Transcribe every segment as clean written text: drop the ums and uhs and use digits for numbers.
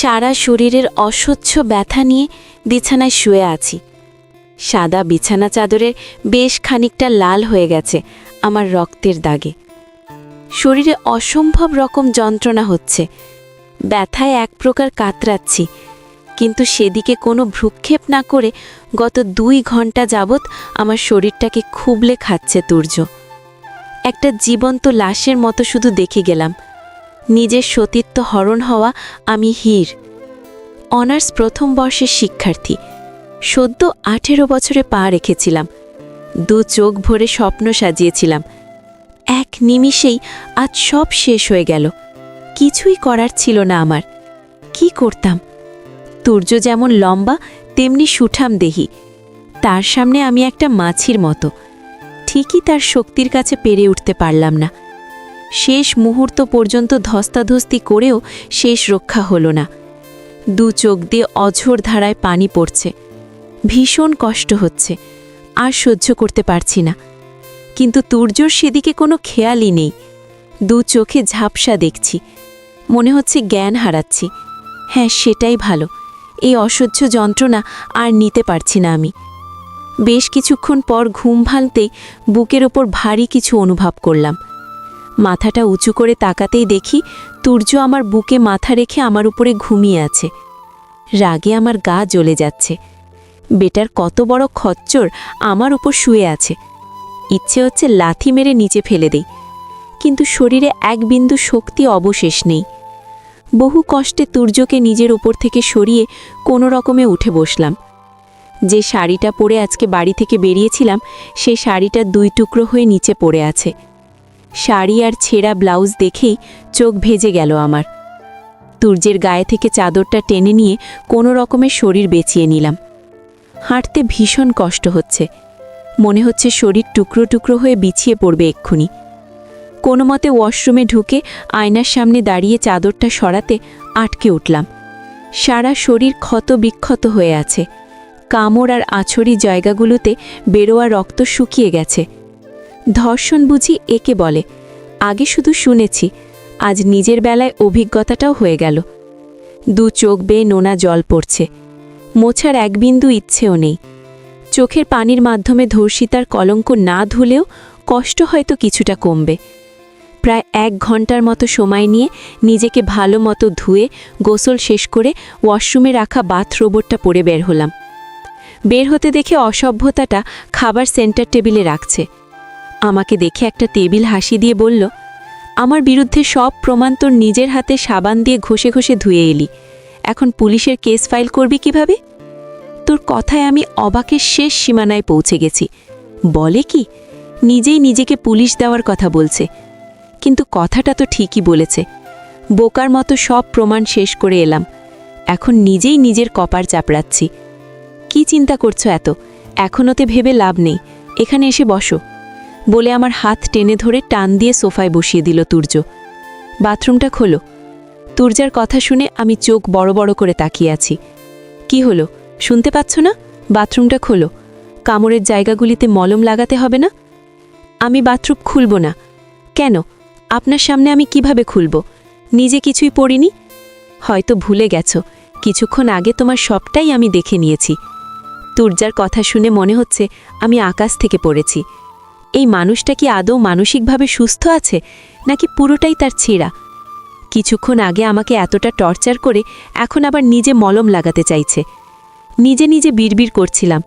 সারা শরীরের অসহ্য ব্যথা নিয়ে বিছানায় শুয়ে আছি। সাদা বিছানা চাদরের বেশ খানিকটা লাল হয়ে গেছে আমার রক্তের দাগে। শরীরে অসম্ভব রকম যন্ত্রণা হচ্ছে, ব্যথায় এক প্রকার কাতরাচ্ছি, কিন্তু সেদিকে কোনো ভ্রুক্ষেপ না করে গত 2 ঘন্টা যাবৎ আমার শরীরটাকে খুবলে খাচ্ছে তুর্য। একটা জীবন্ত লাশের মতো শুধু দেখে গেলাম। নিজের সতীত্ব হরণ হওয়া আমি হীর, অনার্স প্রথম বর্ষের শিক্ষার্থী। সদ্য 18 বছরে পা রেখেছিলাম, 2 চোখ ভরে স্বপ্ন সাজিয়েছিলাম। এক নিমিষেই আজ সব শেষ হয়ে গেল। কিছুই করার ছিল না আমার। কি করতাম? তুর্য যেমন লম্বা তেমনি সুঠাম দেহি, তার সামনে আমি একটা মাছির মতো। ঠিকই তার শক্তির কাছে পেরে উঠতে পারলাম না। শেষ মুহূর্ত পর্যন্ত ধস্তাধস্তি করেও শেষ রক্ষা হলো না। 2 চোখ দিয়ে অঝোর ধারায় পানি পড়ছে। ভীষণ কষ্ট হচ্ছে, আর সহ্য করতে পারছি না। কিন্তু তুর্যর সেদিকে কোনো খেয়ালই নেই। 2 চোখে ঝাপসা দেখছি, মনে হচ্ছে জ্ঞান হারাচ্ছি। হ্যাঁ, সেটাই ভালো। এই অসহ্য যন্ত্রণা আর নিতে পারছি না আমি। বেশ কিছুক্ষণ পর ঘুম ভাঙতেই বুকের ওপর ভারী কিছু অনুভব করলাম। মাথাটা উঁচু করে তাকাতেই দেখি তুর্য আমার বুকে মাথা রেখে আমার উপরে ঘুমিয়ে আছে। রাগে আমার গা জ্বলে যাচ্ছে। বেটার কত বড় খচ্চর আমার উপর শুয়ে আছে। ইচ্ছে হচ্ছে লাথি মেরে নিচে ফেলে দেই, কিন্তু শরীরে এক বিন্দু শক্তি অবশেষ নেই। বহু কষ্টে তুর্যকে নিজের ওপর থেকে সরিয়ে কোনো রকমে উঠে বসলাম। যে শাড়িটা পরে আজকে বাড়ি থেকে বেরিয়েছিলাম, সেই শাড়িটা 2 টুকরো হয়ে নিচে পড়ে আছে। শাড়ি আর ছেঁড়া ব্লাউজ দেখেই চোখ ভেজে গেল আমার। তুর্যের গায়ে থেকে চাদরটা টেনে নিয়ে কোনো রকমে শরীর বেঁচিয়ে নিলাম। হাঁটতে ভীষণ কষ্ট হচ্ছে, মনে হচ্ছে শরীর টুকরো টুকরো হয়ে বিছিয়ে পড়বে এক্ষুনি। কোনো মতে ওয়াশরুমে ঢুকে আয়নার সামনে দাঁড়িয়ে চাদরটা সরাতে আটকে উঠলাম। সারা শরীর ক্ষত বিক্ষত হয়ে আছে। কামড় আর আছড়ি জায়গাগুলোতে বেরোয়া রক্ত শুকিয়ে গেছে। ধর্ষণ বুঝি একে বলে। আগে শুধু শুনেছি, আজ নিজের বেলায় অভিজ্ঞতাটাও হয়ে গেল। 2 চোখ বেয়ে নোনা জল পড়ছে, মোছার এক বিন্দু ইচ্ছেও নেই। চোখের পানির মাধ্যমে ধর্ষিতার কলঙ্ক না ধুলেও কষ্ট হয়তো কিছুটা কমবে। প্রায় 1 ঘন্টার মতো সময় নিয়ে নিজেকে ভালো মতো ধুয়ে গোসল শেষ করে ওয়াশরুমে রাখা বাথ রোবটটা পরে বের হলাম। বের হতে দেখে অসভ্যতাটা খাবার সেন্টার টেবিলে রাখছে। আমাকে দেখে একটা টেবিল হাসি দিয়ে বলল, আমার বিরুদ্ধে সব প্রমাণ তোর নিজের হাতে সাবান দিয়ে ঘষে ঘষে ধুয়ে এলি, এখন পুলিশের কেস ফাইল করবি কিভাবে? তোর কথায় আমি অবাকের শেষ সীমানায় পৌঁছে গেছি। বলে কি, নিজেই নিজেকে পুলিশ দেওয়ার কথা বলছে। কিন্তু কথাটা তো ঠিকই বলেছে। বোকার মতো সব প্রমাণ শেষ করে এলাম, এখন নিজেই নিজের কপার চাপড়াচ্ছি। কি চিন্তা করছো এত? এখনোতে ভেবে লাভ নেই, এখানে এসে বসো বলে আমার হাত টেনে ধরে টান দিয়ে সোফায় বসিয়ে দিল তুর্য। বাথরুমটা খোলো। তুর্যার কথা শুনে আমি চোখ বড় বড় করে তাকিয়ে আছি। কি হলো, শুনতে পাচ্ছ না? বাথরুমটা খোলো। কামড়ের জায়গাগুলিতে মলম লাগাতে হবে না। আমি বাথরুম খুলব না। কেন? আপনার সামনে আমি কিভাবে খুলব? নিজে কিছুই পড়িনি। হয়তো ভুলে গেছো, কিছুক্ষণ আগে তোমার সবটাই আমি দেখে নিয়েছি। তুর্যার কথা শুনে মনে হচ্ছে আমি আকাশ থেকে পড়েছি। এই মানুষটা কি আদৌ মানসিকভাবে সুস্থ আছে, নাকি পুরোটাই তার ছেঁড়া? কিছুক্ষণ আগে আমাকে এতটা টর্চার করে এখন আবার নিজে মলম লাগাতে চাইছে। নিজে নিজে বিড়বিড় করছিলাম,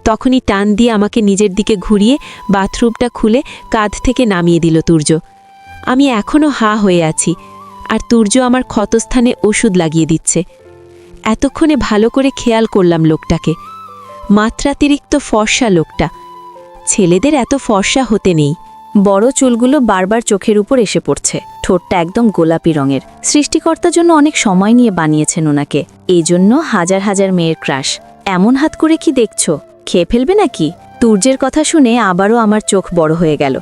তখনই টান দিয়ে আমাকে নিজের দিকে ঘুরিয়ে বাথরুমটা খুলে কাঁধ থেকে নামিয়ে দিল তুর্য। আমি এখনও হা হয়ে আছি, আর তুর্য আমার ক্ষতস্থানে ওষুধ লাগিয়ে দিচ্ছে। এতক্ষণে ভালো করে খেয়াল করলাম লোকটাকে। মাত্রাতিরিক্ত ফর্সা লোকটা। ছেলেদের এত ফর্সা হতে নেই। বড় চুলগুলো বারবার চোখের উপর এসে পড়ছে, ঠোঁটটা একদম গোলাপি রঙের। সৃষ্টিকর্তার জন্য অনেক সময় নিয়ে বানিয়েছেন ওনাকে, এই জন্য হাজার হাজার মেয়ের ক্রাশ। এমন হাত করে কি দেখছো, খেয়ে ফেলবে নাকি? তুর্যের কথা শুনে আবারও আমার চোখ বড় হয়ে গেল।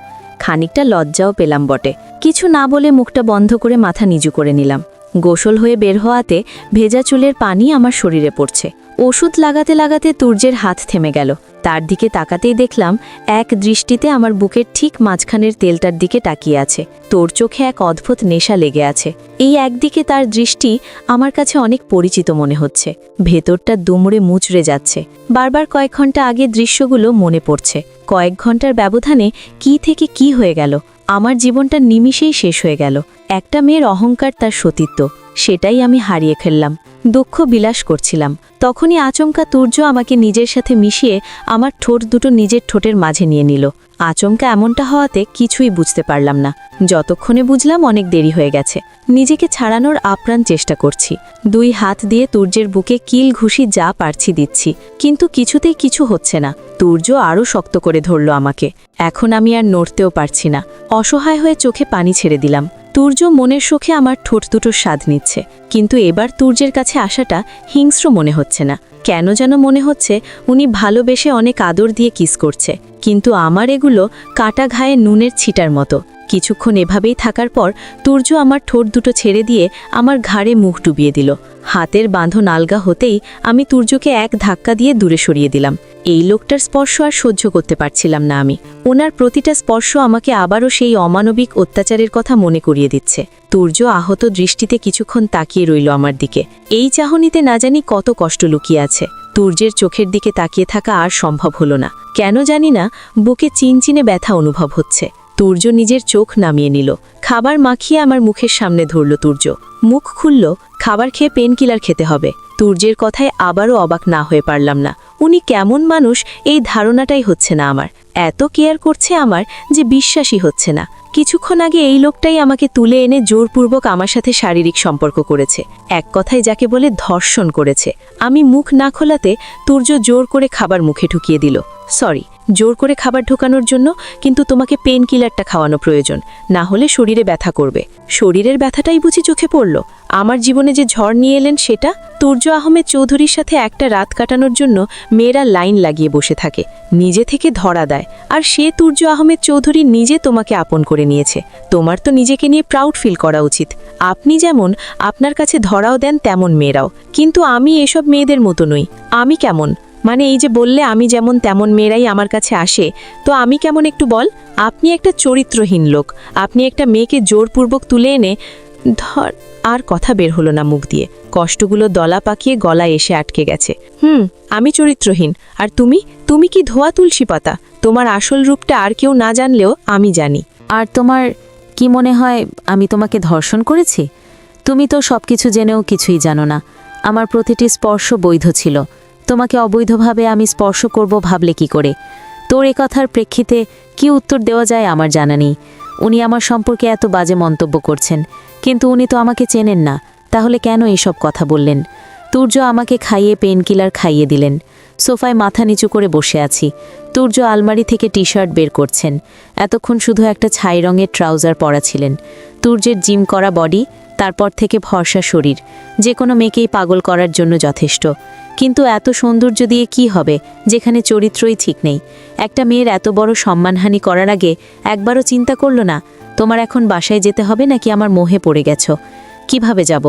খানিকটা লজ্জাও পেলাম বটে। কিছু না বলে মুখটা বন্ধ করে মাথা নিচু করে নিলাম। গোসল হয়ে বের হওয়াতে ভেজা চুলের পানি আমার শরীরে পড়ছে। ওষুধ লাগাতে লাগাতে তুর্যের হাত থেমে গেল। তার দিকে তাকাতেই দেখলাম এক দৃষ্টিতে আমার বুকের ঠিক মাঝখানের তেলটার দিকে তাকিয়ে আছে। তোর চোখে এক অদ্ভুত নেশা লেগে আছে। এই একদিকে তার দৃষ্টি আমার কাছে অনেক পরিচিত মনে হচ্ছে। ভেতরটা দুমড়ে মুচড়ে যাচ্ছে। বারবার কয়েক ঘন্টা আগে দৃশ্যগুলো মনে পড়ছে। কয়েক ঘন্টার ব্যবধানে কি থেকে কি হয়ে গেল। আমার জীবনটা নিমিষেই শেষ হয়ে গেল। একটা মেয়ের অহংকার, তার সতীত্ব, সেটাই আমি হারিয়ে ফেললাম। দুঃখ বিলাস করছিলাম। তখনই আচমকা তুর্য আমাকে নিজের সাথে মিশিয়ে আমার ঠোঁট দুটো নিজের ঠোঁটের মাঝে নিয়ে নিল। আচমকা এমনটা হওয়াতে কিছুই বুঝতে পারলাম না। যতক্ষণে বুঝলাম অনেক দেরি হয়ে গেছে। নিজেকে ছাড়ানোর আপ্রাণ চেষ্টা করছি। দুই হাত দিয়ে তুর্যের বুকে কিল ঘুষি যা পারছি দিচ্ছি, কিন্তু কিছুতেই কিছু হচ্ছে না। তুর্য আরও শক্ত করে ধরল আমাকে। এখন আমি আর নড়তেও পারছি না। অসহায় হয়ে চোখে পানি ছেড়ে দিলাম। তুর্য মনের সুখে আমার ঠোঁট দুটোর স্বাদ নিচ্ছে, কিন্তু এবার তুর্যের কাছে আসাটা হিংস্র মনে হচ্ছে না। কেন যেন মনে হচ্ছে উনি ভালোবেসে অনেক আদর দিয়ে কিস করছে, কিন্তু আমার এগুলো কাটা ঘায়ে নুনের ছিটার মতো। কিছুক্ষণ এভাবেই থাকার পর তুর্য আমার ঠোঁট দুটো ছেড়ে দিয়ে আমার ঘাড়ে মুখ ডুবিয়ে দিল। হাতের বাঁধন আলগা হতেই আমি তুর্যকে এক ধাক্কা দিয়ে দূরে সরিয়ে দিলাম। এই লোকটার স্পর্শ আর সহ্য করতে পারছিলাম না আমি। ওনার প্রতিটা স্পর্শ আমাকে আবারও সেই অমানবিক অত্যাচারের কথা মনে করিয়ে দিচ্ছে। তুর্য আহত দৃষ্টিতে কিছুক্ষণ তাকিয়ে রইল আমার দিকে। এই চাহনিতে না জানি কত কষ্ট লুকিয়ে আছে। তুর্যের চোখের দিকে তাকিয়ে থাকা আর সম্ভব হলো না। কেন জানি না বুকে চিনচিনে ব্যথা অনুভব হচ্ছে। তুর্য নিজের চোখ নামিয়ে নিল। খাবার মাখিয়ে আমার মুখের সামনে ধরল তুর্য। মুখ খুলল, খাবার খেয়ে পেনকিলার খেতে হবে। তুর্যের কথায় আবারও অবাক না হয়ে পারলাম না। উনি কেমন মানুষ এই ধারণাটাই হচ্ছে না আমার। এত কেয়ার করছে আমার যে বিশ্বাসই হচ্ছে না। কিছুক্ষণ আগে এই লোকটাই আমাকে তুলে এনে জোরপূর্বক আমার সাথে শারীরিক সম্পর্ক করেছে। এক কথায় যাকে বলে ধর্ষণ করেছে। আমি মুখ না খোলাতে তুর্য জোর করে খাবার মুখে ঢুকিয়ে দিল। সরি, জোর করে খাবার ঢোকানোর জন্য, কিন্তু তোমাকে পেন কিলারটা খাওয়ানো প্রয়োজন, না হলে শরীরে ব্যথা করবে। শরীরের ব্যথাটাই বুঝি চোখে পড়ল? আমার জীবনে যে ঝড় নিয়ে এলেন সেটা? তুর্য আহমেদ চৌধুরীর সাথে একটা রাত কাটানোর জন্য মেয়েরা লাইন লাগিয়ে বসে থাকে, নিজে থেকে ধরা দেয়। আর সে তুর্য আহমেদ চৌধুরী নিজে তোমাকে আপন করে নিয়েছে। তোমার তো নিজেকে নিয়ে প্রাউড ফিল করা উচিত। আপনি যেমন আপনার কাছে ধরাও দেন, তেমন মেয়েরাও। কিন্তু আমি এসব মেয়েদের মতো নই। আমি কেমন, মানে এই যে বললে আমি যেমন তেমন মেয়েরাই আমার কাছে আসে, তো আমি কেমন একটু বল? আপনি একটা চরিত্রহীন লোক। আপনি একটা মেয়েকে জোরপূর্বক তুলে এনে ধর। আর কথা বের হলো না মুখ দিয়ে। কষ্টগুলো দলা পাকিয়ে গলায় এসে আটকে গেছে। আমি চরিত্রহীন, আর তুমি কি ধোয়া তুলসী পাতা। তোমার আসল রূপটা আর কেউ না জানলেও আমি জানি। আর তোমার কি মনে হয় আমি তোমাকে ধর্ষণ করেছি? তুমি তো সবকিছু জেনেও কিছুই জানো না। আমার প্রতিটি স্পর্শ বৈধ ছিল। তোমাকে অবৈধভাবে আমি স্পর্শ করব ভাবলে কি করে? তোর এ কথার প্রেক্ষিতে কি উত্তর দেওয়া যায় আমার জানা নেই। উনি আমার সম্পর্কে এত বাজে মন্তব্য করছেন, কিন্তু উনি তো আমাকে চেনেন না। তাহলে কেন এইসব কথা বললেন? তুর্য আমাকে খাইয়ে পেনকিলার খাইয়ে দিলেন। সোফায় মাথা নিচু করে বসে আছি। তুর্য আলমারি থেকে টি শার্ট বের করছেন। এতক্ষণ শুধু একটা ছাই রঙের ট্রাউজার পরা ছিলেন। তুর্যের জিম করা বডি, তারপর থেকে ভরসা শরীর, যে কোনো মেয়েকেই পাগল করার জন্য যথেষ্ট। কিন্তু এত সৌন্দর্য দিয়ে কি হবে যেখানে চরিত্রই ঠিক নেই? একটা মেয়ের এত বড় সম্মানহানি করার আগে একবারও চিন্তা করল না তোমার এখন বাসায় যেতে হবে নাকি আমার মোহে পড়ে গেছো? কিভাবে যাব?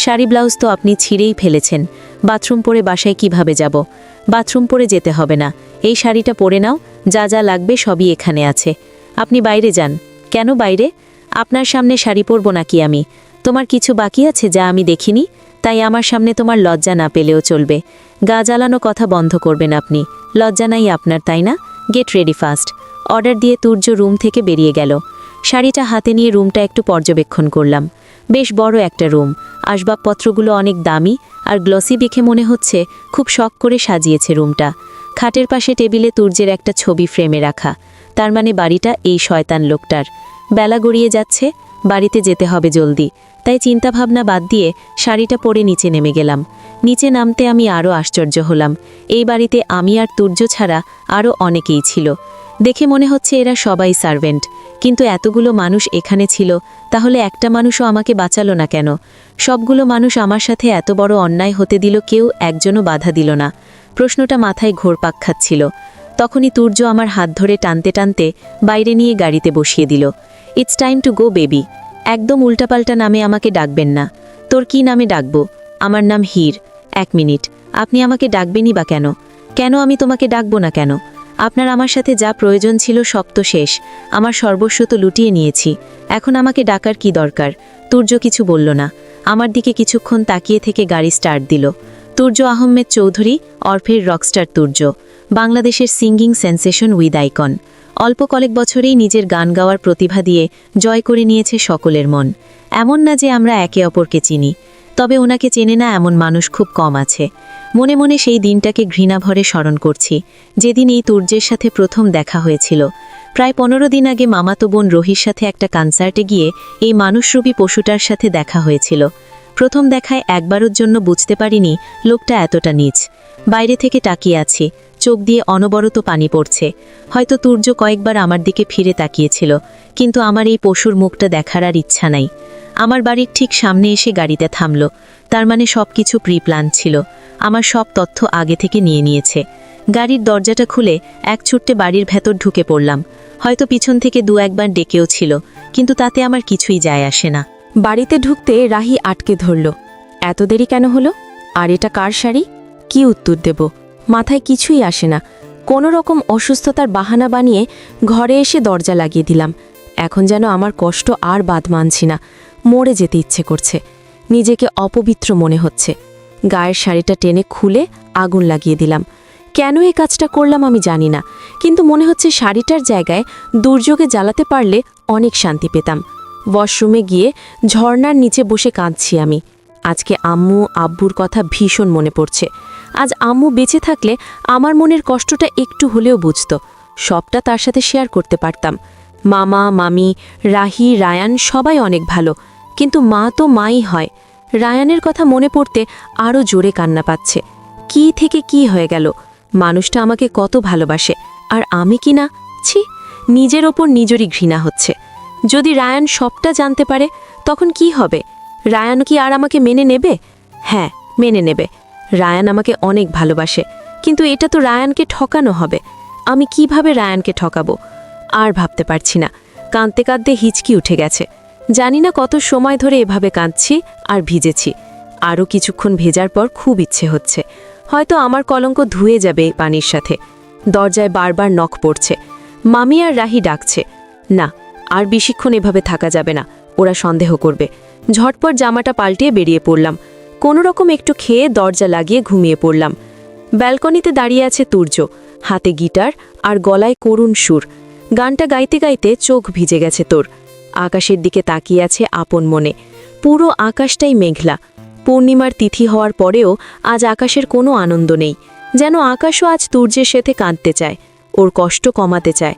শাড়ি ব্লাউজ তো আপনি ছিঁড়েই ফেলেছেন। বাথরুম পরে বাসায় কিভাবে যাব? বাথরুম পরে যেতে হবে না, এই শাড়িটা পরে নাও, যা যা লাগবে সবই এখানে আছে। আপনি বাইরে যান। কেন বাইরে? আপনার সামনে শাড়ি পরব নাকি আমি? তোমার কিছু বাকি আছে যা আমি দেখিনি? তাই আমার সামনে তোমার লজ্জা না পেলেও চলবে। গা জ্বালানো কথা বন্ধ করবেন আপনি। লজ্জা নাই আপনার, তাই না? Get ready fast. অর্ডার দিয়ে তুর্য রুম থেকে বেরিয়ে গেল। শাড়িটা হাতে নিয়ে রুমটা একটু পর্যবেক্ষণ করলাম। বেশ বড় একটা রুম। আসবাবপত্রগুলো অনেক দামি আর গ্লসি দেখে মনে হচ্ছে খুব শখ করে সাজিয়েছে রুমটা। খাটের পাশে টেবিলে তুর্যের একটা ছবি ফ্রেমে রাখা। তার মানে বাড়িটা এই শয়তান লোকটার। বেলা গড়িয়ে যাচ্ছে, বাড়িতে যেতে হবে জলদি। তাই চিন্তাভাবনা বাদ দিয়ে শাড়িটা পরে নিচে নেমে গেলাম। নিচে নামতে আমি আরও আশ্চর্য হলাম। এই বাড়িতে আমি আর তুর্য ছাড়া আরও অনেকেই ছিল। দেখে মনে হচ্ছে এরা সবাই সার্ভেন্ট, কিন্তু এতগুলো মানুষ এখানে ছিল, তাহলে একটা মানুষও আমাকে বাঁচালো না কেন? সবগুলো মানুষ আমার সাথে এত বড় অন্যায় হতে দিল, কেউ একজনও বাধা দিল না। প্রশ্নটা মাথায় ঘোরপাক খাচ্ছিল। তখনই তুর্য আমার হাত ধরে টানতে টানতে বাইরে নিয়ে গাড়িতে বসিয়ে দিল। It's time to go baby. একদম উল্টাপাল্টা নামে আমাকে ডাকবেন না। তোর কি নামে ডাকবো? আমার নাম হীর। 1 মিনিট, আপনি আমাকে ডাকবেনই বা কেন? কেন আমি তোমাকে ডাকবো না কেন? আপনার আমার সাথে যা প্রয়োজন ছিল সব তো শেষ। আমার সর্বস্ব তো লুটিয়ে নিয়েছি। এখন আমাকে ডাকার কি দরকার? তুর্য কিছু বলল না। আমার দিকে কিছুক্ষণ তাকিয়ে থেকে গাড়ি স্টার্ট দিল। তুর্য আহমেদ চৌধুরী, অর্ফের রকস্টার তুর্য, বাংলাদেশের সিঙ্গিং সেন্সেশন উইথ আইকন। অল্প কয়েক বছরেই নিজের গান গাওয়ার প্রতিভা দিয়ে জয় করে নিয়েছে সকলের মন। এমন না যে আমরা একে অপরকে চিনি, তবে ওনাকে চেনে না এমন মানুষ খুব কম আছে। মনে মনে সেই দিনটাকে ঘৃণাভরে স্মরণ করছি, যেদিন এই তুর্যের সাথে প্রথম দেখা হয়েছিল। প্রায় 15 দিন আগে মামাতো বোন রহির সাথে একটা কনসার্টে গিয়ে এই মানুষরূপী পশুটার সাথে দেখা হয়েছিল। প্রথম দেখায় একবারের জন্য বুঝতে পারিনি লোকটা এতটা নীচ। বাইরে থেকে তাকিয়ে আছি, চোখ দিয়ে অনবরত পানি পড়ছে। হয়তো তুর্য কয়েকবার আমার দিকে ফিরে তাকিয়েছিল, কিন্তু আমার এই পশুর মুখটা দেখার আর ইচ্ছা নাই। আমার বাড়ির ঠিক সামনে এসে গাড়িতে থামল। তার মানে সবকিছু প্রিপ্ল্যান ছিল। আমার সব তথ্য আগে থেকে নিয়ে নিয়েছে। গাড়ির দরজাটা খুলে এক ছুট্টে বাড়ির ভেতর ঢুকে পড়লাম। হয়তো পিছন থেকে 2-1 বার ডেকেও ছিল, কিন্তু তাতে আমার কিছুই যায় আসে না। বাড়িতে ঢুকতে রাহি আটকে ধরল। এত দেরি কেন হলো? আর এটা কার শাড়ি? কি উত্তর দেব? মাথায় কিছুই আসে না। কোনো রকম অসুস্থতার বাহানা বানিয়ে ঘরে এসে দরজা লাগিয়ে দিলাম। এখন যেন আমার কষ্ট আর বাদ মানছি না। মরে যেতে ইচ্ছে করছে। নিজেকে অপবিত্র মনে হচ্ছে। গায়ের শাড়িটা টেনে খুলে আগুন লাগিয়ে দিলাম। কেন এই কাজটা করলাম আমি জানি না, কিন্তু মনে হচ্ছে শাড়িটার জায়গায় দুর্যোগে জ্বালাতে পারলে অনেক শান্তি পেতাম। ওয়াশরুমে গিয়ে ঝর্ণার নিচে বসে কাঁদছি আমি। আজকে আম্মু আব্বুর কথা ভীষণ মনে পড়ছে। আজ আম্মু বেঁচে থাকলে আমার মনের কষ্টটা একটু হলেও বুঝতো। সবটা তার সাথে শেয়ার করতে পারতাম। মামা মামি রাহি রায়ান সবাই অনেক ভালো, কিন্তু মা তো মাই হয়। রায়ানের কথা মনে পড়তে আরও জোরে কান্না পাচ্ছে। কি থেকে কি হয়ে গেল? মানুষটা আমাকে কত ভালোবাসে, আর আমি কি না? ছি, নিজের ওপর নিজেরই ঘৃণা হচ্ছে। যদি রায়ান সবটা জানতে পারে তখন কি হবে? রায়ান কি আর আমাকে মেনে নেবে? হ্যাঁ, মেনে নেবে। রায়ান আমাকে অনেক ভালোবাসে, কিন্তু এটা তো রায়ানকে ঠকানো হবে। আমি কিভাবে রায়ানকে ঠকাবো? আর ভাবতে পারছি না। কাঁদতে কাঁদতে হিচকি উঠে গেছে। জানি না কত সময় ধরে এভাবে কাঁদছি আর ভিজেছি। আরও কিছুক্ষণ ভেজার পর খুব ইচ্ছে হচ্ছে। হয়তো আমার কলঙ্ক ধুয়ে যাবে এই পানির সাথে। দরজায় বারবার নখ পড়ছে। মামি আর রাহি ডাকছে। না, আর বেশিক্ষণ এভাবে থাকা যাবে না, ওরা সন্দেহ করবে। ঝটপট জামাটা পাল্টিয়ে বেরিয়ে পড়লাম। কোনো রকম একটু খেয়ে দরজা লাগিয়ে ঘুমিয়ে পড়লাম। ব্যালকনিতে দাঁড়িয়ে আছে তুর্য, হাতে গিটার আর গলায় করুণ সুর। গানটা গাইতে গাইতে চোখ ভিজে গেছে তোর। আকাশের দিকে তাকিয়ে আছে আপন মনে। পুরো আকাশটাই মেঘলা। পূর্ণিমার তিথি হওয়ার পরেও আজ আকাশের কোনো আনন্দ নেই। যেন আকাশও আজ তুর্যের সাথে কাঁদতে চায়, ওর কষ্ট কমাতে চায়।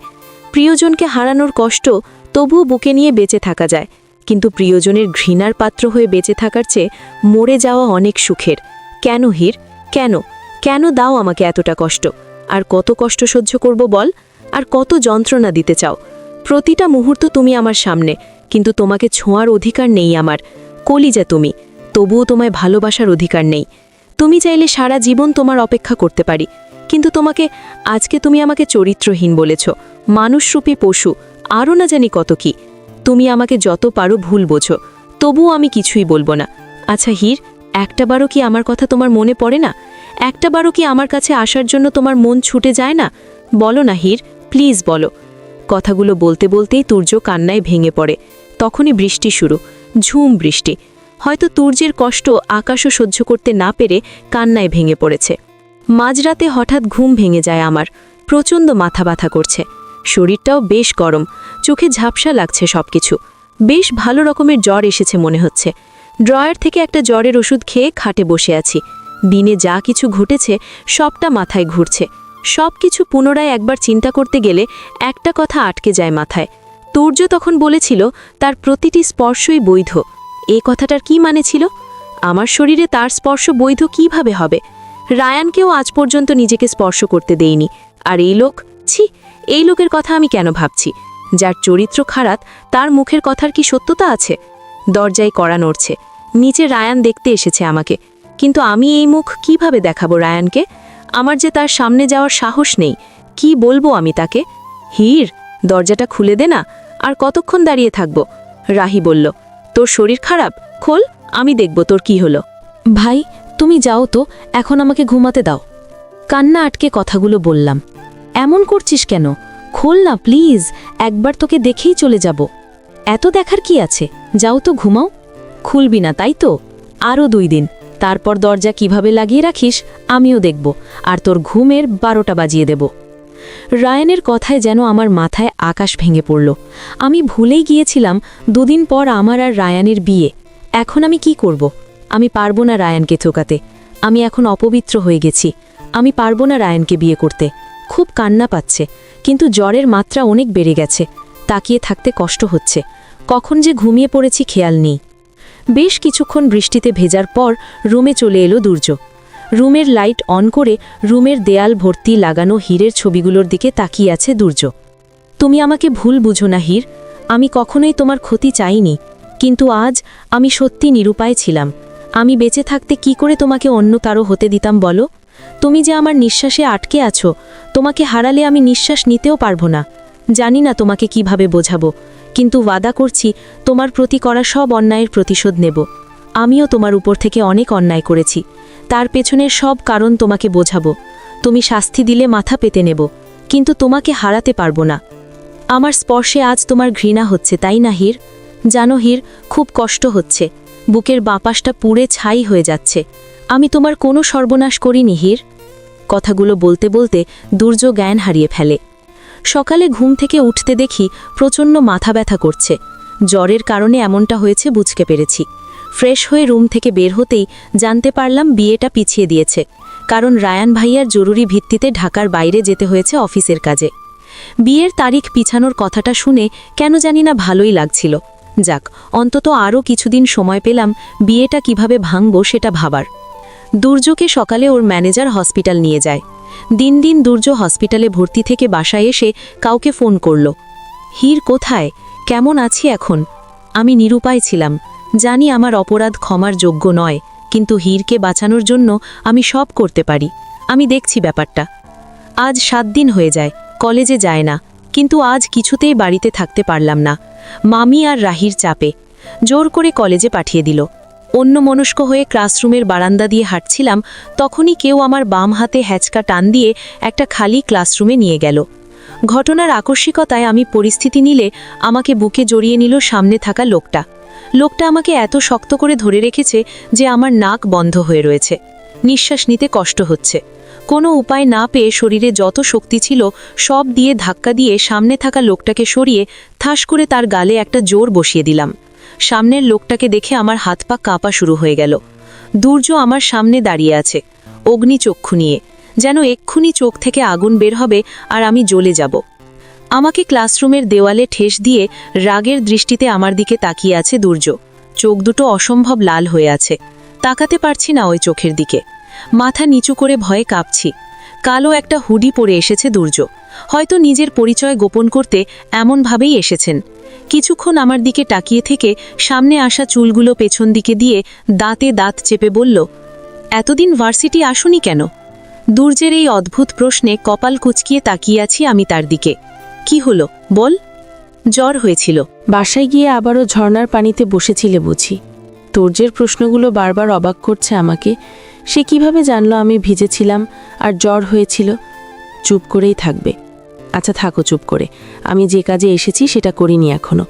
প্রিয়জনকে হারানোর কষ্ট তবুও বুকে নিয়ে বেঁচে থাকা যায়, কিন্তু প্রিয়জনের ঘৃণার পাত্র হয়ে বেঁচে থাকার চেয়ে মরে যাওয়া অনেক সুখের। কেন হীর? কেন কেন দাও আমাকে এতটা কষ্ট? আর কত কষ্ট সহ্য করব বল? আর কত যন্ত্রণা দিতে চাও? প্রতিটা মুহূর্ত তুমি আমার সামনে, কিন্তু তোমাকে ছোঁয়ার অধিকার নেই আমার। কলিজা তুমি, তবুও তোমায় ভালোবাসার অধিকার নেই। তুমি চাইলে সারা জীবন তোমার অপেক্ষা করতে পারি, কিন্তু আজকে তুমি আমাকে চরিত্রহীন বলেছ, মানুষরূপী পশু, আরও না জানি কত কি। তুমি আমাকে যত পারো ভুল বোঝো, তবুও আমি কিছুই বলবো না। আচ্ছা হীর, একটাবারও কি আমার কথা তোমার মনে পড়ে না? একটাবারও কি আমার কাছে আসার জন্য তোমার মন ছুটে যায় না? বলো না হীর, প্লিজ বলো। কথাগুলো বলতে বলতেই তুর্য কান্নায় ভেঙে পড়ে। তখনই বৃষ্টি শুরু, ঝুম বৃষ্টি। হয়তো তুর্যের কষ্ট আকাশও সহ্য করতে না পেরে কান্নায় ভেঙে পড়েছে। মাঝরাতে হঠাৎ ঘুম ভেঙে যায় আমার। প্রচণ্ড মাথা ব্যথা করছে। শরীরটাও বেশ গরম, চোখে ঝাপসা লাগছে সবকিছু। বেশ ভালো রকমের জ্বর এসেছে মনে হচ্ছে। ড্রয়ার থেকে একটা জ্বরের ওষুধ খেয়ে খাটে বসে আছি। দিনে যা কিছু ঘটেছে সবটা মাথায় ঘুরছে। সব কিছু পুনরায় একবার চিন্তা করতে গেলে একটা কথা আটকে যায় মাথায়। তুর্য তখন বলেছিল তার প্রতিটি স্পর্শই বৈধ। এই কথাটার কি মানে ছিল? আমার শরীরে তার স্পর্শ বৈধ কিভাবে হবে? রায়ানকেও আজ পর্যন্ত নিজেকে স্পর্শ করতে দেইনি। আর এই লোক, ছি, এই লোকের কথা আমি কেন ভাবছি? যার চরিত্র খারাপ, তার মুখের কথার কি সত্যতা আছে? দরজায় কড়া নড়ছে। নিচে রায়ান দেখতে এসেছে আমাকে, কিন্তু আমি এই মুখ কিভাবে দেখাবো রায়ানকে? আমার যে তার সামনে যাওয়ার সাহস নেই। কি বলবো আমি তাকে? হীর, দরজাটা খুলে দে না। আর কতক্ষণ দাঁড়িয়ে থাকবো? রাহি বলল, তোর শরীর খারাপ? খোল, আমি দেখব তোর কি হলো। ভাই তুমি যাও তো, এখন আমাকে ঘুমাতে দাও। কান্না আটকে কথাগুলো বললাম। এমন করছিস কেন? খোল না প্লিজ, একবার তোকে দেখেই চলে যাব। এত দেখার কি আছে, যাও তো ঘুমাও। খুলবি না তাই তো? আরও 2 দিন, তারপর দরজা কিভাবে লাগিয়ে রাখিস আমিও দেখব, আর তোর ঘুমের 12টা বাজিয়ে দেব। রায়ানের কথায় যেন আমার মাথায় আকাশ ভেঙে পড়ল। আমি ভুলেই গিয়েছিলাম 2 দিন পর আমার আর রায়ানের বিয়ে। এখন আমি কি করব? আমি পারবো না রায়ানকে ঠোকাতে। আমি এখন অপবিত্র হয়ে গেছি। আমি পারবো না রায়ানকে বিয়ে করতে। খুব কান্না পাচ্ছে, কিন্তু জ্বরের মাত্রা অনেক বেড়ে গেছে। তাকিয়ে থাকতে কষ্ট হচ্ছে। কখন যে ঘুমিয়ে পড়েছি খেয়াল নেই। বেশ কিছুক্ষণ বৃষ্টিতে ভেজার পর রুমে চলে এলো দুর্য। রুমের লাইট অন করে রুমের দেয়াল ভর্তি লাগানো হীরের ছবিগুলোর দিকে তাকিয়ে আছে দুর্য। তুমি আমাকে ভুল বুঝো না হীর, আমি কখনোই তোমার ক্ষতি চাইনি, কিন্তু আজ আমি সত্যি নিরুপায় ছিলাম। আমি বেঁচে থাকতে কি করে তোমাকে অন্য কারো হতে দিতাম বলো? তুমি যে আমার নিঃশ্বাসে আটকে আছো, তোমাকে হারালে আমি নিঃশ্বাস নিতেও পারবো না। জানি না তোমাকে কিভাবে বোঝাবো, কিন্তু ওয়াদা করছি তোমার প্রতি করা সব অন্যায়ের প্রতিশোধ নেব। আমিও তোমার উপর থেকে অনেক অন্যায় করেছি, তার পেছনের সব কারণ তোমাকে বোঝাবো। তুমি শাস্তি দিলে মাথা পেতে নেব, কিন্তু তোমাকে হারাতে পারবো না। আমার স্পর্শে আজ তোমার ঘৃণা হচ্ছে তাই না হীর? জানো হীর, খুব কষ্ট হচ্ছে, বুকের বাঁপাশটা পুড়ে ছাই হয়ে যাচ্ছে। আমি তোমার কোনো সর্বনাশ করিনি হীর। কথাগুলো বলতে বলতে দুর্য জ্ঞান হারিয়ে ফেলে। সকালে ঘুম থেকে উঠতে দেখি প্রচণ্ড মাথা ব্যথা করছে। জ্বরের কারণে এমনটা হয়েছে বুঝতে পেরেছি। ফ্রেশ হয়ে রুম থেকে বের হতেই জানতে পারলাম বিয়েটা পিছিয়ে দিয়েছে, কারণ রায়ান ভাইয়ার জরুরি ভিত্তিতে ঢাকার বাইরে যেতে হয়েছে অফিসের কাজে। বিয়ের তারিখ পিছানোর কথাটা শুনে কেন জানি না ভালোই লাগছিল। যাক, অন্তত আরও কিছুদিন সময় পেলাম বিয়েটা কিভাবে ভাঙব সেটা ভাবার। দুর্যকে সকালে ওর ম্যানেজার হসপিটাল নিয়ে যায়। দিন দিন দুর্য হসপিটালে ভর্তি থেকে বাসায় এসে কাউকে ফোন করল। হীর কোথায়, কেমন আছি এখন? আমি নিরুপায় ছিলাম। জানি আমার অপরাধ ক্ষমার যোগ্য নয়, কিন্তু হীরকে বাঁচানোর জন্য আমি সব করতে পারি। আমি দেখছি ব্যাপারটা। আজ 7 দিন হয়ে যায়, কলেজে যায় না, কিন্তু আজ কিছুতেই বাড়িতে থাকতে পারলাম না। মামি আর রাহির চাপে জোর করে কলেজে পাঠিয়ে দিল। অন্যমনস্ক হয়ে ক্লাসরুমের বারান্দা দিয়ে হাঁটছিলাম, তখনই কেউ আমার বাম হাতে হ্যাচকা টান দিয়ে একটা খালি ক্লাসরুমে নিয়ে গেল। ঘটনার আকস্মিকতায় আমি পরিস্থিতি নিলে আমাকে বুকে জড়িয়ে নিল সামনে থাকা লোকটা। লোকটা আমাকে এত শক্ত করে ধরে রেখেছে যে আমার নাক বন্ধ হয়ে রয়েছে, নিঃশ্বাস নিতে কষ্ট হচ্ছে। কোনো উপায় না পেয়ে শরীরে যত শক্তি ছিল সব দিয়ে ধাক্কা দিয়ে সামনে থাকা লোকটাকে সরিয়ে ঠাস করে তার গালে একটা জোর বসিয়ে দিলাম। সামনের লোকটাকে দেখে আমার হাত পা কাঁপা শুরু হয়ে গেল। দুর্য আমার সামনে দাঁড়িয়ে আছে, অগ্নিচক্ষু নিয়ে, যেন এক্ষুনি চোখ থেকে আগুন বের হবে আর আমি জ্বলে যাব। আমাকে ক্লাসরুমের দেওয়ালে ঠেস দিয়ে রাগের দৃষ্টিতে আমার দিকে তাকিয়ে আছে দুর্য। চোখ দুটো অসম্ভব লাল হয়ে আছে, তাকাতে পারছি না ওই চোখের দিকে। মাথা নিচু করে ভয়ে কাঁপছি। কালো একটা হুডি পরে এসেছে দুর্য, হয়তো নিজের পরিচয় গোপন করতে এমনভাবেই এসেছেন। কিছুক্ষণ আমার দিকে তাকিয়ে থেকে সামনে আসা চুলগুলো পেছন দিকে দিয়ে দাঁতে দাঁত চেপে বলল, এতদিন ভার্সিটি আসুনি কেন? দুর্যের এই অদ্ভুত প্রশ্নে কপাল কুঁচকিয়ে তাকিয়ে আছি আমি তার দিকে। কি হলো বল? জ্বর হয়েছিল। বাসায় গিয়ে আবারও ঝর্ণার পানিতে বসেছিলে বুঝি? তোর্যের প্রশ্নগুলো বারবার অবাক করছে আমাকে। সে কিভাবে জানলো আমি ভিজেছিলাম আর জ্বর হয়েছিল? চুপ করেই থাকবে। আচ্ছা থাকো চুপ করে, আমি যে কাজে এসেছি সেটা করিনি এখনো।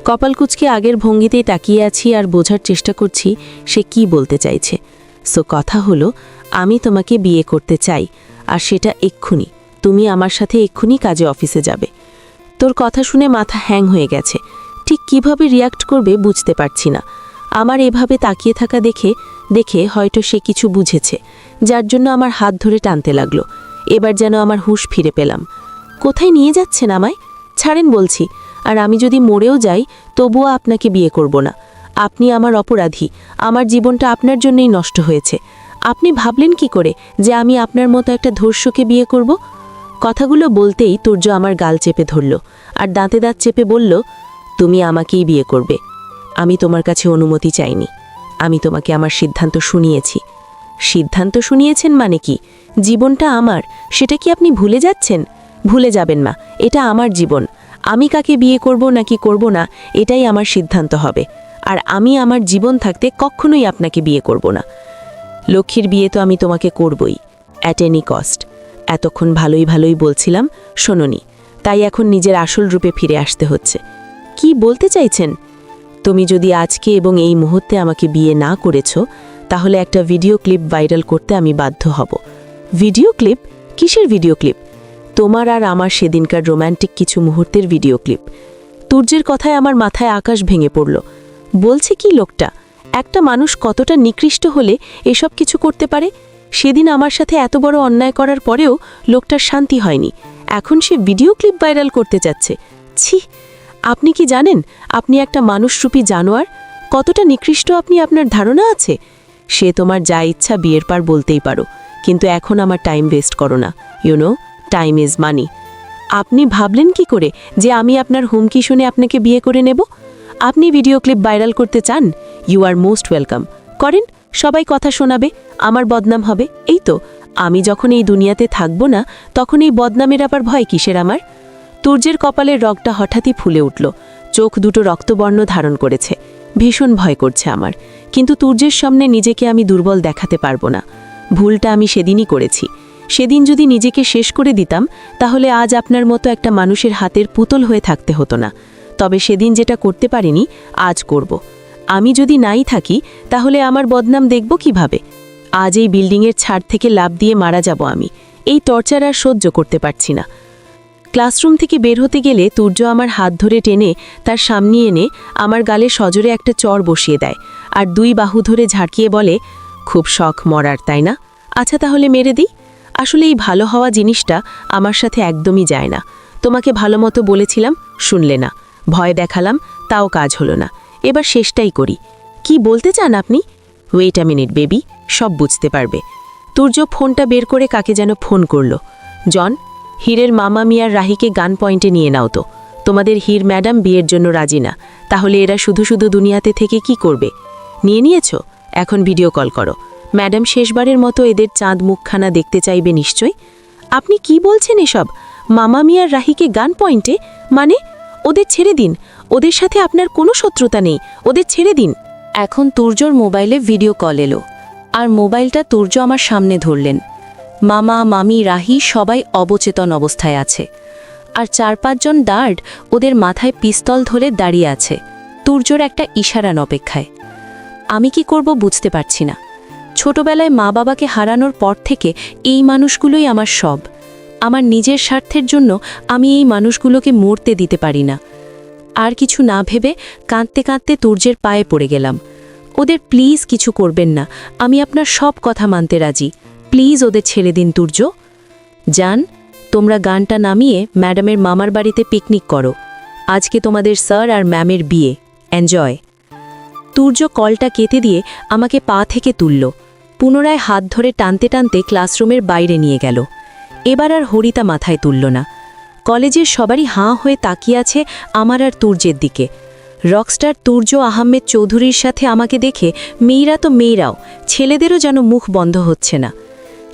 কপাল কুঁচকে আগের ভঙ্গিতেই তাকিয়ে আছি আর বোঝার চেষ্টা করছি সে কি বলতে চাইছে। সো কথা হলো, আমি তোমাকে বিয়ে করতে চাই, আর সেটা এক্ষুনি। তুমি আমার সাথে এক্ষুনি কাজে অফিসে যাবে। তোর কথা শুনে মাথা হ্যাং হয়ে গেছে, ঠিক কিভাবে রিয়াক্ট করবে বুঝতে পারছি না। আমার এভাবে তাকিয়ে থাকা দেখে দেখে হয়তো সে কিছু বুঝেছে, যার জন্য আমার হাত ধরে টানতে লাগলো। এবার যেন আমার হুঁশ ফিরে পেলাম। কোথায় নিয়ে যাচ্ছেন আমায়? ছাড়েন বলছি। আর আমি যদি মরেও যাই তবুও আপনাকে বিয়ে করব না। আপনি আমার অপরাধী, আমার জীবনটা আপনার জন্যই নষ্ট হয়েছে। আপনি ভাবলেন কি করে যে আমি আপনার মতো একটা ধর্ষকে বিয়ে করব? কথাগুলো বলতেই তুর্য আমার গাল চেপে ধরল আর দাঁতে দাঁত চেপে বলল, তুমি আমাকেই বিয়ে করবে। আমি তোমার কাছে অনুমতি চাইনি। আমি তোমাকে আমার সিদ্ধান্ত শুনিয়েছি। সিদ্ধান্ত শুনিয়েছেন মানে কি? জীবনটা আমার, সেটা কি আপনি ভুলে যাচ্ছেন? ভুলে যাবেন না, এটা আমার জীবন। আমি কাকে বিয়ে করব নাকি করব না এটাই আমার সিদ্ধান্ত হবে। আর আমি আমার জীবন থাকতে কখনোই আপনাকে বিয়ে করব না। লক্ষ্মীর বিয়ে তো আমি তোমাকে করবই, অ্যাট এনি কস্ট। এতক্ষণ ভালোই ভালোই বলছিলাম, শোনোনি, তাই এখন নিজের আসল রূপে ফিরে আসতে হচ্ছে। কি বলতে চাইছেন? তুমি যদি আজকে এবং এই মুহূর্তে আমাকে বিয়ে না করেছ, তাহলে একটা ভিডিও ক্লিপ ভাইরাল করতে আমি বাধ্য হব। Video clip? কিসের ভিডিও ক্লিপ? তোমার আর আমার সেদিনকার রোম্যান্টিক কিছু মুহূর্তের ভিডিও ক্লিপ। তুর্যের কথায় আমার মাথায় আকাশ ভেঙে পড়ল। বলছে কি লোকটা? একটা মানুষ কতটা নিকৃষ্ট হলে এসব কিছু করতে পারে? সেদিন আমার সাথে এত বড় অন্যায় করার পরেও লোকটার শান্তি হয়নি, এখন সে ভিডিও ক্লিপ ভাইরাল করতে চাচ্ছে। ছি! আপনি কি জানেন আপনি একটা মানুষরূপী জানোয়ার? কতটা নিকৃষ্ট আপনি আপনার ধারণা আছে? সে তোমার যা ইচ্ছা বিয়ের পার বলতেই পারো, কিন্তু এখন আমার টাইম ওয়েস্ট করো না। You know, time is money. আপনি ভাবলেন কি করে যে আমি আপনার হুমকি শুনে আপনাকে বিয়ে করে নেব? আপনি ভিডিও ক্লিপ ভাইরাল করতে চান? You are most welcome. করেন, সবাই কথা শোনাবে, আমার বদনাম হবে। এই তো, আমি যখন এই দুনিয়াতে থাকবো না, তখন এই বদনামের আবার ভয় কিসের আমার? তুর্যের কপালের রগটা হঠাৎই ফুলে উঠল, চোখ দুটো রক্তবর্ণ ধারণ করেছে। ভীষণ ভয় করছে আমার, কিন্তু তুর্যের সামনে নিজেকে আমি দুর্বল দেখাতে পারবো না। ভুলটা আমি সেদিনই করেছি। সেদিন যদি নিজেকে শেষ করে দিতাম, তাহলে আজ আপনার মতো একটা মানুষের হাতের পুতুল হয়ে থাকতে হতো না। তবে সেদিন যেটা করতে পারিনি, আজ করব। আমি যদি নাই থাকি, তাহলে আমার বদনাম দেখব কিভাবে? আজ এই বিল্ডিংয়ের ছাদ থেকে লাফ দিয়ে মারা যাব আমি। এই টর্চার আর সহ্য করতে পারছি না। ক্লাসরুম থেকে বের হতে গেলে তুর্য আমার হাত ধরে টেনে তার সামনে এনে আমার গালে সজোরে একটা চর বসিয়ে দেয়, আর দুই বাহু ধরে ঝাঁকিয়ে বলে, খুব শখ মরার, তাই না? আচ্ছা, তাহলে মেরে দিই। আসলে এই ভালো হওয়া জিনিসটা আমার সাথে একদমই যায় না। তোমাকে ভালো মতো বলেছিলাম, শুনলে না। ভয় দেখালাম, তাও কাজ হলো না। এবার শেষটাই করি। কি বলতে চান আপনি? ওয়েট আ মিনিট বেবি, সব বুঝতে পারবে। তুর্য ফোনটা বের করে কাকে যেন ফোন করল। জন, হীরের মামা মিয়ার রাহিকে গান পয়েন্টে নিয়ে নাও তো। তোমাদের হীর ম্যাডাম বিয়ের জন্য রাজি না, তাহলে এরা শুধু শুধু দুনিয়াতে থেকে কি করবে? নিয়ে নিয়েছ? এখন ভিডিও কল করো। ম্যাডাম শেষবারের মতো এদের চাঁদ মুখখানা দেখতে চাইবে নিশ্চয়। আপনি কি বলছেন এসব? মামা মিয়ার রাহিকে গান পয়েন্টে? মানে? ওদের ছেড়ে দিন, ওদের সাথে আপনার কোনো শত্রুতা নেই, ওদের ছেড়ে দিন। এখন তুর্যর মোবাইলে ভিডিও কল এলো, আর মোবাইলটা তুর্য আমার সামনে ধরলেন। মামা, মামি, রাহি সবাই অবচেতন অবস্থায় আছে, আর 4-5 জন গার্ড ওদের মাথায় পিস্তল ধরে দাঁড়িয়ে আছে, তুর্যর একটা ইশারার অপেক্ষায়। আমি কি করব বুঝতে পারছি না। ছোটবেলায় মা বাবাকে হারানোর পর থেকে এই মানুষগুলোই আমার সব। আমার নিজের স্বার্থের জন্য আমি এই মানুষগুলোকে মরতে দিতে পারি না। আর কিছু না ভেবে কাঁদতে কাঁদতে তুর্যের পায়ে পড়ে গেলাম। ওদের প্লিজ কিছু করবেন না, আমি আপনার সব কথা মানতে রাজি। প্লিজ ওদের ছেড়ে দিন তুর্য। যান, তোমরা গানটা নামিয়ে ম্যাডামের মামার বাড়িতে পিকনিক করো। আজকে তোমাদের স্যার আর ম্যামের বিয়ে। এনজয়। তুর্য কলটা কেটে দিয়ে আমাকে পা থেকে তুলল, পুনরায় হাত ধরে টানতে টানতে ক্লাসরুমের বাইরে নিয়ে গেল। এবার আর হরিতা মাথায় তুলল না। কলেজের সবারই হাঁ হয়ে তাকিয়ে আছে আমার আর তুর্যের দিকে। রকস্টার তুর্য আহমেদ চৌধুরীর সাথে আমাকে দেখে মেয়েরা তো মেয়েরাও, ছেলেদেরও যেন মুখ বন্ধ হচ্ছে না।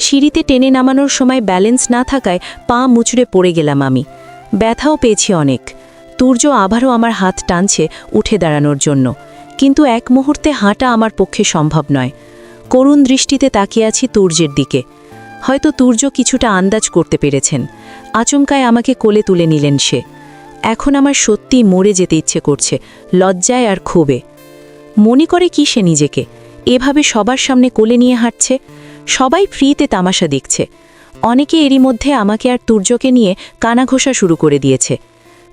সিঁড়িতে টেনে নামানোর সময় ব্যালেন্স না থাকায় পা মুচড়ে পড়ে গেলাম আমি। ব্যথাও পেয়েছি অনেক। তুর্য আবারও আমার হাত টানছে উঠে দাঁড়ানোর জন্য, কিন্তু এক মুহূর্তে হাঁটা আমার পক্ষে সম্ভব নয়। করুণ দৃষ্টিতে তাকিয়ে আছি তুর্যের দিকে। হয়তো তুর্য কিছুটা আন্দাজ করতে পেরেছেন। আচমকায় আমাকে কোলে তুলে নিলেন সে। এখন আমার সত্যি মরে যেতে ইচ্ছে করছে, লজ্জায় আর ক্ষোভে। মনে করে কি সে নিজেকে? এভাবে সবার সামনে কোলে নিয়ে হাঁটছে। সবাই ফ্রিতে তামাশা দেখছে। অনেকে এরই মধ্যে আমাকে আর তুর্যকে নিয়ে কানাঘোষা শুরু করে দিয়েছে।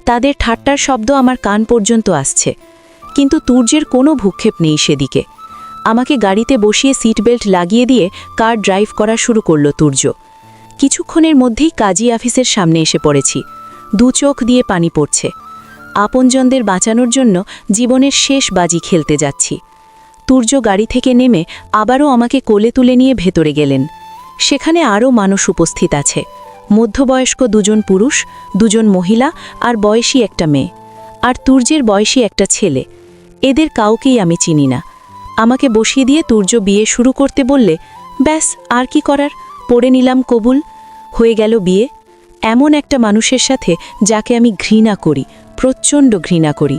তাদের ঠাট্টার শব্দ আমার কান পর্যন্ত আসছে, কিন্তু তুর্যের কোনো ভূক্ষেপ নেই সেদিকে। আমাকে গাড়িতে বসিয়ে সিট বেল্ট লাগিয়ে দিয়ে কার ড্রাইভ করা শুরু করল তুর্য। কিছুক্ষণের মধ্যেই কাজী অফিসের সামনে এসে পড়েছি। দু চোখ দিয়ে পানি পড়ছে। আপনজনদের বাঁচানোর জন্য জীবনের শেষ বাজি খেলতে যাচ্ছি। তুর্য গাড়ি থেকে নেমে আবারও আমাকে কোলে তুলে নিয়ে ভেতরে গেলেন। সেখানে আরও মানুষ উপস্থিত আছে। মধ্যবয়স্ক 2 জন পুরুষ, 2 জন মহিলা আর বয়সী একটা মেয়ে, আর তুর্যের বয়সী একটা ছেলে। এদের কাউকেই আমি চিনি না। আমাকে বসিয়ে দিয়ে তুর্য বিয়ে শুরু করতে বললে, ব্যাস আর কি করার, পড়ে নিলাম কবুল। হয়ে গেল বিয়ে। এমন একটা মানুষের সাথে যাকে আমি ঘৃণা করি, প্রচণ্ড ঘৃণা করি।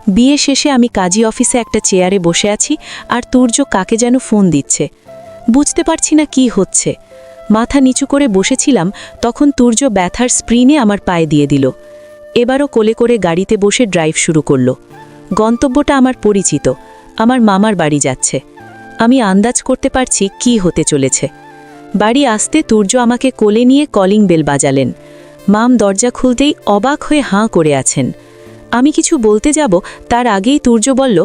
বিয়ে শেষে আমি কাজী অফিসে একটা চেয়ারে বসে আছি আর তুর্য কাকে যেন ফোন দিচ্ছে। বুঝতে পারছি না কি হচ্ছে। মাথা নিচু করে বসেছিলাম, তখন তুর্য ব্যথার স্প্রিনে আমার পায়ে দিয়ে দিল। এবারও কোলে করে গাড়িতে বসে ড্রাইভ শুরু করল। গন্তব্যটা আমার পরিচিত, আমার মামার বাড়ি যাচ্ছে। আমি আন্দাজ করতে পারছি কি হতে চলেছে। বাড়ি আসতে তুর্য আমাকে কোলে নিয়ে কলিং বেল বাজালেন। মাম দরজা খুলতেই অবাক হয়ে হাঁ করে আছেন। আমি কিছু বলতে যাব তার আগেই তুর্য বলল,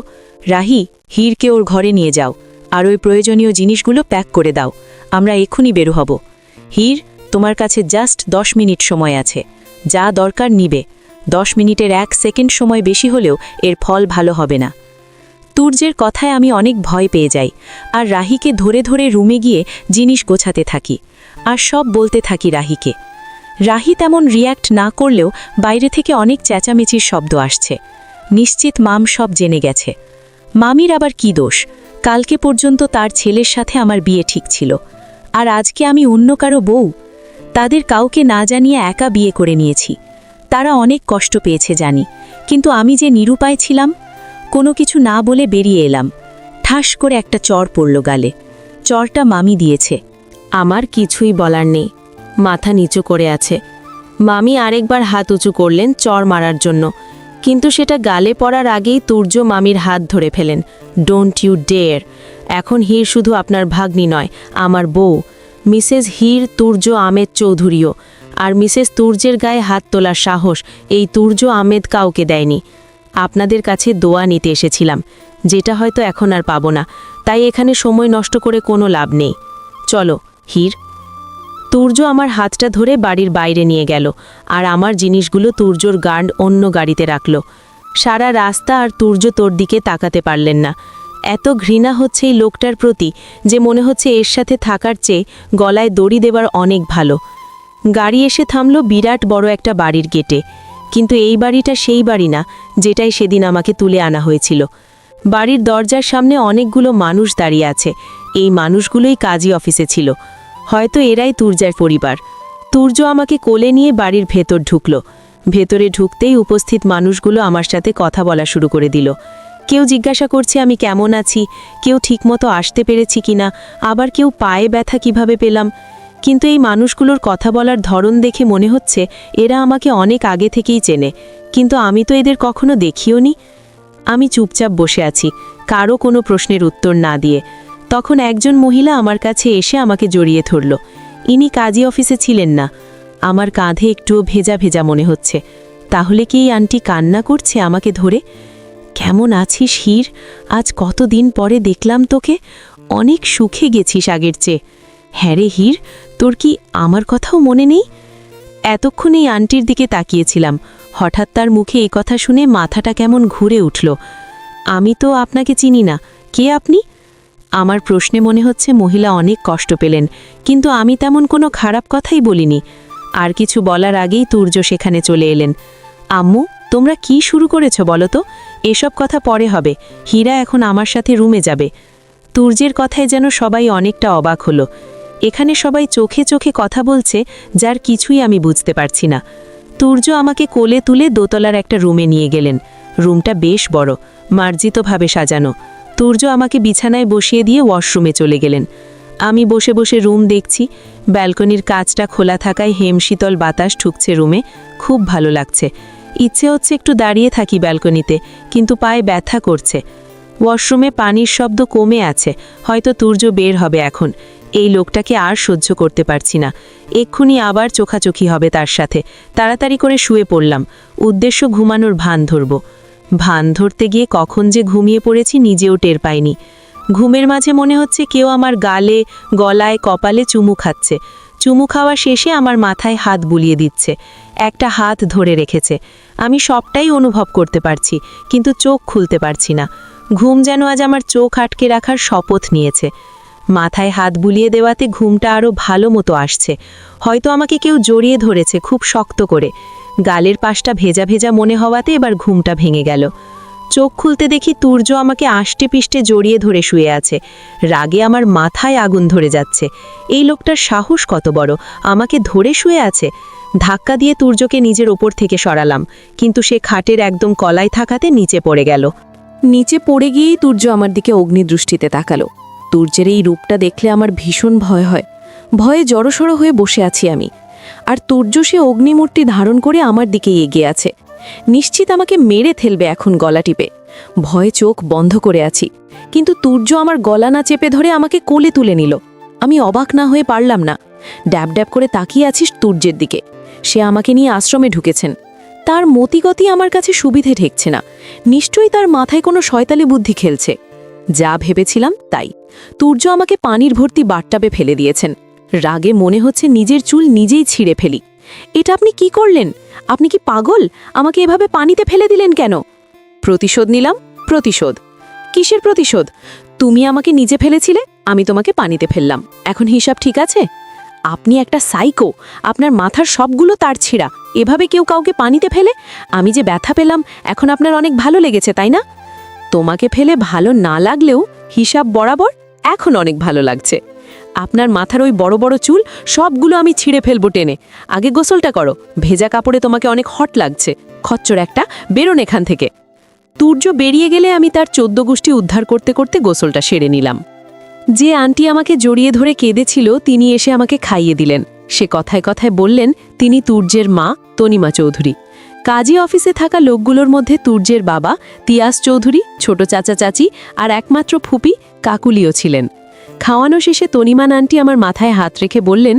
রাহি, হীরকে ওর ঘরে নিয়ে যাও, আর ওই প্রয়োজনীয় জিনিসগুলো প্যাক করে দাও, আমরা এক্ষুনি বের হব। হীর, তোমার কাছে জাস্ট 10 মিনিট সময় আছে, যা দরকার নিবে। 10 মিনিটের 1 সেকেন্ড সময় বেশি হলেও এর ফল ভালো হবে না। তুর্যের কথায় আমি অনেক ভয় পেয়ে যাই, আর রাহিকে ধরে ধরে রুমে গিয়ে জিনিস গোছাতে থাকি, আর সব বলতে থাকি রাহিকে। রাহি তেমন রিয়্যাক্ট না করলেও বাইরে থেকে অনেক চেঁচামেচির শব্দ আসছে। নিশ্চিত মাম সব জেনে গেছে। মামির আবার কি দোষ? কালকে পর্যন্ত তার ছেলের সাথে আমার বিয়ে ঠিক ছিল, আর আজকে আমি অন্য কারো বউ। তাদের কাউকে না জানিয়ে একা বিয়ে করে নিয়েছি। তারা অনেক কষ্ট পেয়েছে জানি, কিন্তু আমি যে নিরুপায় ছিলাম। কোনো কিছু না বলে বেরিয়ে এলাম। ঠাস করে একটা চর পড়ল গালে। চরটা মামি দিয়েছে। আমার কিছুই বলার নেই। মাথা নিচু করে আছে। মামি আরেকবার হাত উঁচু করলেন চর মারার জন্য, কিন্তু সেটা গালে পড়ার আগেই তুর্য মামির হাত ধরে ফেলেন। Don't you dare! এখন হীর শুধু আপনার ভাগ্নি নয়, আমার বউ। মিসেস হীর তুর্য আহমেদ চৌধুরীও। আর মিসেস তুর্যের গায়ে হাত তোলার সাহস এই তুর্য আহমেদ কাউকে দেয়নি। আপনাদের কাছে দোয়া নিতে এসেছিলাম, যেটা হয়তো এখন আর পাবো না, তাই এখানে সময় নষ্ট করে কোনো লাভ নেই। চলো হীর। তুর্য আমার হাতটা ধরে বাড়ির বাইরে নিয়ে গেল, আর আমার জিনিসগুলো তুর্যর গার্ড অন্য গাড়িতে রাখল। সারা রাস্তা আর তুর্য তোর দিকে তাকাতে পারলেন না। এত ঘৃণা হচ্ছে এই লোকটার প্রতি যে মনে হচ্ছে এর সাথে থাকার চেয়ে গলায় দড়ি দেবার অনেক ভালো। গাড়ি এসে থামল বিরাট বড় একটা বাড়ির গেটে, কিন্তু এই বাড়িটা সেই বাড়ি না যেটাই সেদিন আমাকে তুলে আনা হয়েছিল। বাড়ির দরজার সামনে অনেকগুলো মানুষ দাঁড়িয়ে আছে। এই মানুষগুলোই কাজী অফিসে ছিল। হয়তো এরাই তুর্যার পরিবার। তুর্য আমাকে কোলে নিয়ে বাড়ির ভেতর ঢুকল। ভেতরে ঢুকতেই উপস্থিত মানুষগুলো আমার সাথে কথা বলা শুরু করে দিল। কেউ জিজ্ঞাসা করছে আমি কেমন আছি, কেউ ঠিকমতো আসতে পেরেছি কিনা, আবার কেউ পায়ে ব্যথা কিভাবে পেলাম। কিন্তু এই মানুষগুলোর কথা বলার ধরন দেখে মনে হচ্ছে এরা আমাকে অনেক আগে থেকেই চেনে, কিন্তু আমি তো এদের কখনো দেখিও নি। আমি চুপচাপ বসে আছি, কারো কোনো প্রশ্নের উত্তর না দিয়ে। তখন একজন মহিলা আমার কাছে এসে আমাকে জড়িয়ে ধরল। ইনি কাজী অফিসে ছিলেন না। আমার কাঁধে একটুও ভেজা ভেজা মনে হচ্ছে। তাহলে কি এই আন্টি কান্না করছে আমাকে ধরে? কেমন আছিস হীর? আজ কতদিন পরে দেখলাম তোকে। অনেক সুখে গেছিস আগের চেয়ে। হ্যাঁ রে হীর, তোর কি আমার কথাও মনে নেই? এতক্ষণ এই আন্টির দিকে তাকিয়েছিলাম। হঠাৎ তার মুখে এই কথা শুনে মাথাটা কেমন ঘুরে উঠল। আমি তো আপনাকে চিনি না, কে আপনি? আমার প্রশ্নে মনে হচ্ছে মহিলা অনেক কষ্ট পেলেন, কিন্তু আমি তেমন কোনো খারাপ কথাই বলিনি। আর কিছু বলার আগেই তুর্য সেখানে চলে এলেন। আম্মু, তোমরা কি শুরু করেছ বলো তো? এসব কথা পরে হবে, হীরা এখন আমার সাথে রুমে যাবে। তুর্যের কথায় যেন সবাই অনেকটা অবাক হলো। এখানে সবাই চোখে চোখে কথা বলছে, যার কিছুই আমি বুঝতে পারছি না। তুর্য আমাকে কোলে তুলে দোতলার একটা রুমে নিয়ে গেলেন। রুমটা বেশ বড়, মার্জিতভাবে সাজানো। তুর্য আমাকে বিছানায় বসিয়ে দিয়ে ওয়াশরুমে চলে গেলেন। আমি বসে বসে রুম দেখছি। ব্যালকনির কাচটা খোলা থাকায় হেমশীতল বাতাস ঢুকছে রুমে। খুব ভালো লাগছে। ইচ্ছে হচ্ছে একটু দাঁড়িয়ে থাকি ব্যালকনিতে, কিন্তু পায়ে ব্যথা করছে। ওয়াশরুমে পানির শব্দ কমে আছে, হয়তো তুর্য বের হবে এখন। এই লোকটাকে আর সহ্য করতে পারছি না। এক্ষুনি আবার চোখাচোখি হবে তার সাথে। তাড়াতাড়ি করে শুয়ে পড়লাম। উদ্দেশ্য ঘুমানোর ভান ধরব। ভান ধরতে গিয়ে কখন যে ঘুমিয়ে পড়েছি নিজেও টের পাইনি। ঘুমের মাঝে মনে হচ্ছে কেউ আমার গালে, গলায়, কপালে চুমু খাচ্ছে। চুমু খাওয়া শেষে আমার মাথায় হাত বুলিয়ে দিচ্ছে। একটা হাত ধরে রেখেছে। আমি সবটাই অনুভব করতে পারছি, কিন্তু চোখ খুলতে পারছি না। ঘুম যেন আজ আমার চোখ আটকে রাখার শপথ নিয়েছে। মাথায় হাত বুলিয়ে দেওয়াতে ঘুমটা আরও ভালো মতো আসছে। হয়তো আমাকে কেউ জড়িয়ে ধরেছে খুব শক্ত করে। গালের পাশটা ভেজা ভেজা মনে হওয়াতে এবার ঘুমটা ভেঙে গেল। চোখ খুলতে দেখি তুর্য আমাকে আষ্টে পিষ্টে জড়িয়ে ধরে শুয়ে আছে। রাগে আমার মাথায় আগুন ধরে যাচ্ছে। এই লোকটার সাহস কত বড়, আমাকে ধরে শুয়ে আছে। ধাক্কা দিয়ে তুর্যকে নিজের ওপর থেকে সরালাম, কিন্তু সে খাটের একদম কলায় থাকাতে নিচে পড়ে গেল। নিচে পড়ে গিয়েই তুর্য আমার দিকে অগ্নিদৃষ্টিতে তাকালো। তুর্যের এই রূপটা দেখলে আমার ভীষণ ভয় হয়। ভয়ে জড়সড় হয়ে বসে আছি আমি। আর তুর্য সে অগ্নিমূর্তি ধারণ করে আমার দিকে এগিয়ে আছে। নিশ্চিত আমাকে মেরে ফেলবে এখন গলা টিপে। ভয়ে চোখ বন্ধ করে আছি, কিন্তু তুর্য আমার গলা না চেপে ধরে আমাকে কোলে তুলে নিল। আমি অবাক না হয়ে পারলাম না। ড্যাব ড্যাব করে তাকিয়ে আছিস তুর্যের দিকে। সে আমাকে নিয়ে আশ্রমে ঢুকেছেন। তার মতিগতি আমার কাছে সুবিধে ঠেকছে না। নিশ্চয়ই তার মাথায় কোনো শয়তালি বুদ্ধি খেলছে। যা ভেবেছিলাম তাই। তুর্য আমাকে পানির ভর্তি বাথটাবে ফেলে দিয়েছেন। রাগে মনে হচ্ছে নিজের চুল নিজেই ছিঁড়ে ফেলি। এটা আপনি কি করলেন? আপনি কি পাগল? আমাকে এভাবে পানিতে ফেলে দিলেন কেন? প্রতিশোধ নিলাম। প্রতিশোধ? কিসের প্রতিশোধ? তুমি আমাকে নিচে ফেলেছিলে, আমি তোমাকে পানিতে ফেললাম। এখন হিসাব ঠিক আছে? আপনি একটা সাইকো। আপনার মাথার সবগুলো তার ছিঁড়া। এভাবে কেউ কাউকে পানিতে ফেলে? আমি যে ব্যথা পেলাম, এখন আপনার অনেক ভালো লেগেছে তাই না? তোমাকে ফেলে ভালো না লাগলেও হিসাব বরাবর এখন অনেক ভালো লাগছে। আপনার মাথার ওই বড় বড় চুল সবগুলো আমি ছিঁড়ে ফেলবো টেনে। আগে গোসলটা করো। ভেজা কাপড়ে তোমাকে অনেক হট লাগছে। খচ্চর একটা, বেরোন এখান থেকে। তুর্য বেরিয়ে গেলে আমি তার 14 গোষ্ঠী উদ্ধার করতে করতে গোসলটা সেরে নিলাম। যে আন্টি আমাকে জড়িয়ে ধরে কেঁদেছিল তিনি এসে আমাকে খাইয়ে দিলেন। সে কথায় কথায় বললেন তিনি তুর্যের মা তনিমা চৌধুরী। কাজী অফিসে থাকা লোকগুলোর মধ্যে তুর্যের বাবা তিয়াস চৌধুরী, ছোট চাচা চাচি আর একমাত্র ফুপি কাকুলিও ছিলেন। খাওয়ানো শেষে তনিমান আন্টি আমার মাথায় হাত রেখে বললেন,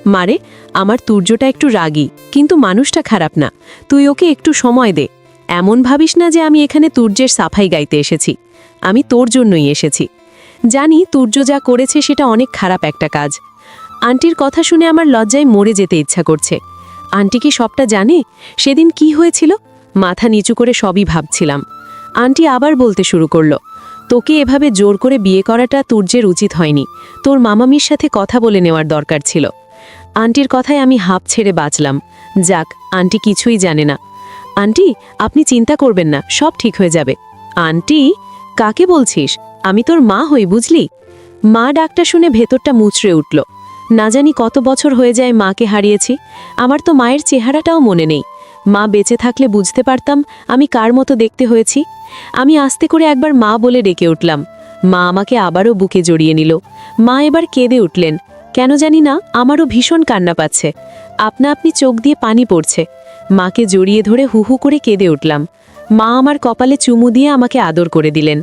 মারে, আমার তুর্যটা একটু রাগী, কিন্তু মানুষটা খারাপ না। তুই ওকে একটু সময় দে। এমন ভাবিস না যে আমি এখানে তুর্যের সাফাই গাইতে এসেছি। আমি তোর জন্যই এসেছি। জানি তুর্য যা করেছে সেটা অনেক খারাপ একটা কাজ। আন্টির কথা শুনে আমার লজ্জায় মরে যেতে ইচ্ছা করছে। আন্টি কি সবটা জানে? সেদিন কি হয়েছিল? মাথা নিচু করে সবই ভাবছিলাম। আন্টি আবার বলতে শুরু করলো, তোকে এভাবে জোর করে বিয়ে করাটা তুর্যের উচিত হয়নি। তোর মামামির সাথে কথা বলে নেওয়ার দরকার ছিল। আন্টির কথায় আমি হাঁপ ছেড়ে বাঁচলাম। যাক, আন্টি কিছুই জানে না। আন্টি, আপনি চিন্তা করবেন না, সব ঠিক হয়ে যাবে। আন্টি? কাকে বলছিস? আমি তোর মা হই, বুঝলি? মা ডাকটা শুনে ভেতরটা মুচড়ে উঠল। না জানি কত বছর হয়ে যায় মাকে হারিয়েছি। আমার তো মায়ের চেহারাটাও মনে নেই। মা বেঁচে থাকলে বুঝতে পারতাম আমি কার মতো দেখতে হয়েছি। আমি আস্তে করে একবার মা বলে ডেকে উঠলাম। মা আমাকে আবারও বুকে জড়িয়ে নিল। মা এবার কেঁদে উঠলেন। কেন জানি না, আমারও ভীষণ কান্না পাচ্ছে। আপনা আপনি চোখ দিয়ে পানি পড়ছে। মাকে জড়িয়ে ধরে হু হু করে কেঁদে উঠলাম। মা আমার কপালে চুমু দিয়ে আমাকে আদর করে দিলেন।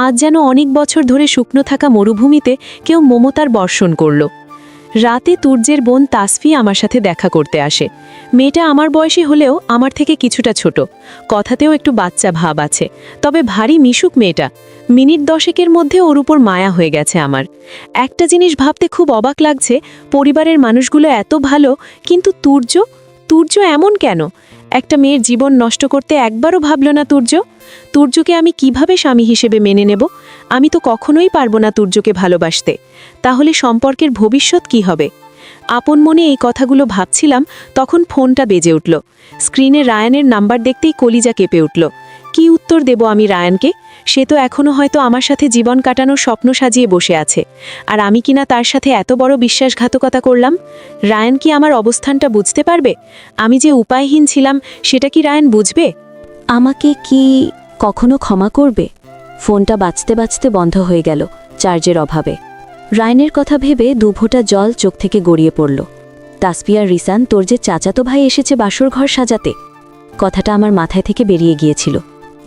আজ যেন অনেক বছর ধরে শুকনো থাকা মরুভূমিতে কেউ মমতার বর্ষণ করল। রাতে তুর্যের বোন তাসফি আমার সাথে দেখা করতে আসে। মেয়েটা আমার বয়সী হলেও আমার থেকে কিছুটা ছোট। কথাতেও একটু বাচ্চা ভাব আছে, তবে ভারী মিশুক মেয়েটা। মিনিট 10 মধ্যে ওর উপর মায়া হয়ে গেছে আমার। একটা জিনিস ভাবতে খুব অবাক লাগছে, পরিবারের মানুষগুলো এত ভালো, কিন্তু তুর্য এমন কেন? একটা মেয়ের জীবন নষ্ট করতে একবারও ভাবল না তুর্য। তুর্যকে আমি কিভাবে স্বামী হিসেবে মেনে নেব? আমি তো কখনোই পারবো না তুর্যকে ভালোবাসতে। তাহলে সম্পর্কের ভবিষ্যৎ কি হবে? আপন মনে এই কথাগুলো ভাবছিলাম, তখন ফোনটা বেজে উঠল। স্ক্রিনে রায়ানের নাম্বার দেখতেই কলিজা কেঁপে উঠল। কি উত্তর দেব আমি রায়ানকে? সে তো এখনও হয়তো আমার সাথে জীবন কাটানোর স্বপ্ন সাজিয়ে বসে আছে, আর আমি কিনা তার সাথে এত বড় বিশ্বাসঘাতকতা করলাম। রায়ান কি আমার অবস্থানটা বুঝতে পারবে? আমি যে উপায়হীন ছিলাম সেটা কি রায়ান বুঝবে? আমাকে কি কখনো ক্ষমা করবে? ফোনটা বাজতে বাজতে বন্ধ হয়ে গেল চার্জের অভাবে। রায়নের কথা ভেবে দুফোঁটা জল চোখ থেকে গড়িয়ে পড়ল। তাসফিয়ার রিসান, তোর যে চাচাতো ভাই এসেছে বাসর ঘর সাজাতে, কথাটা আমার মাথায় থেকে বেরিয়ে গিয়েছিল।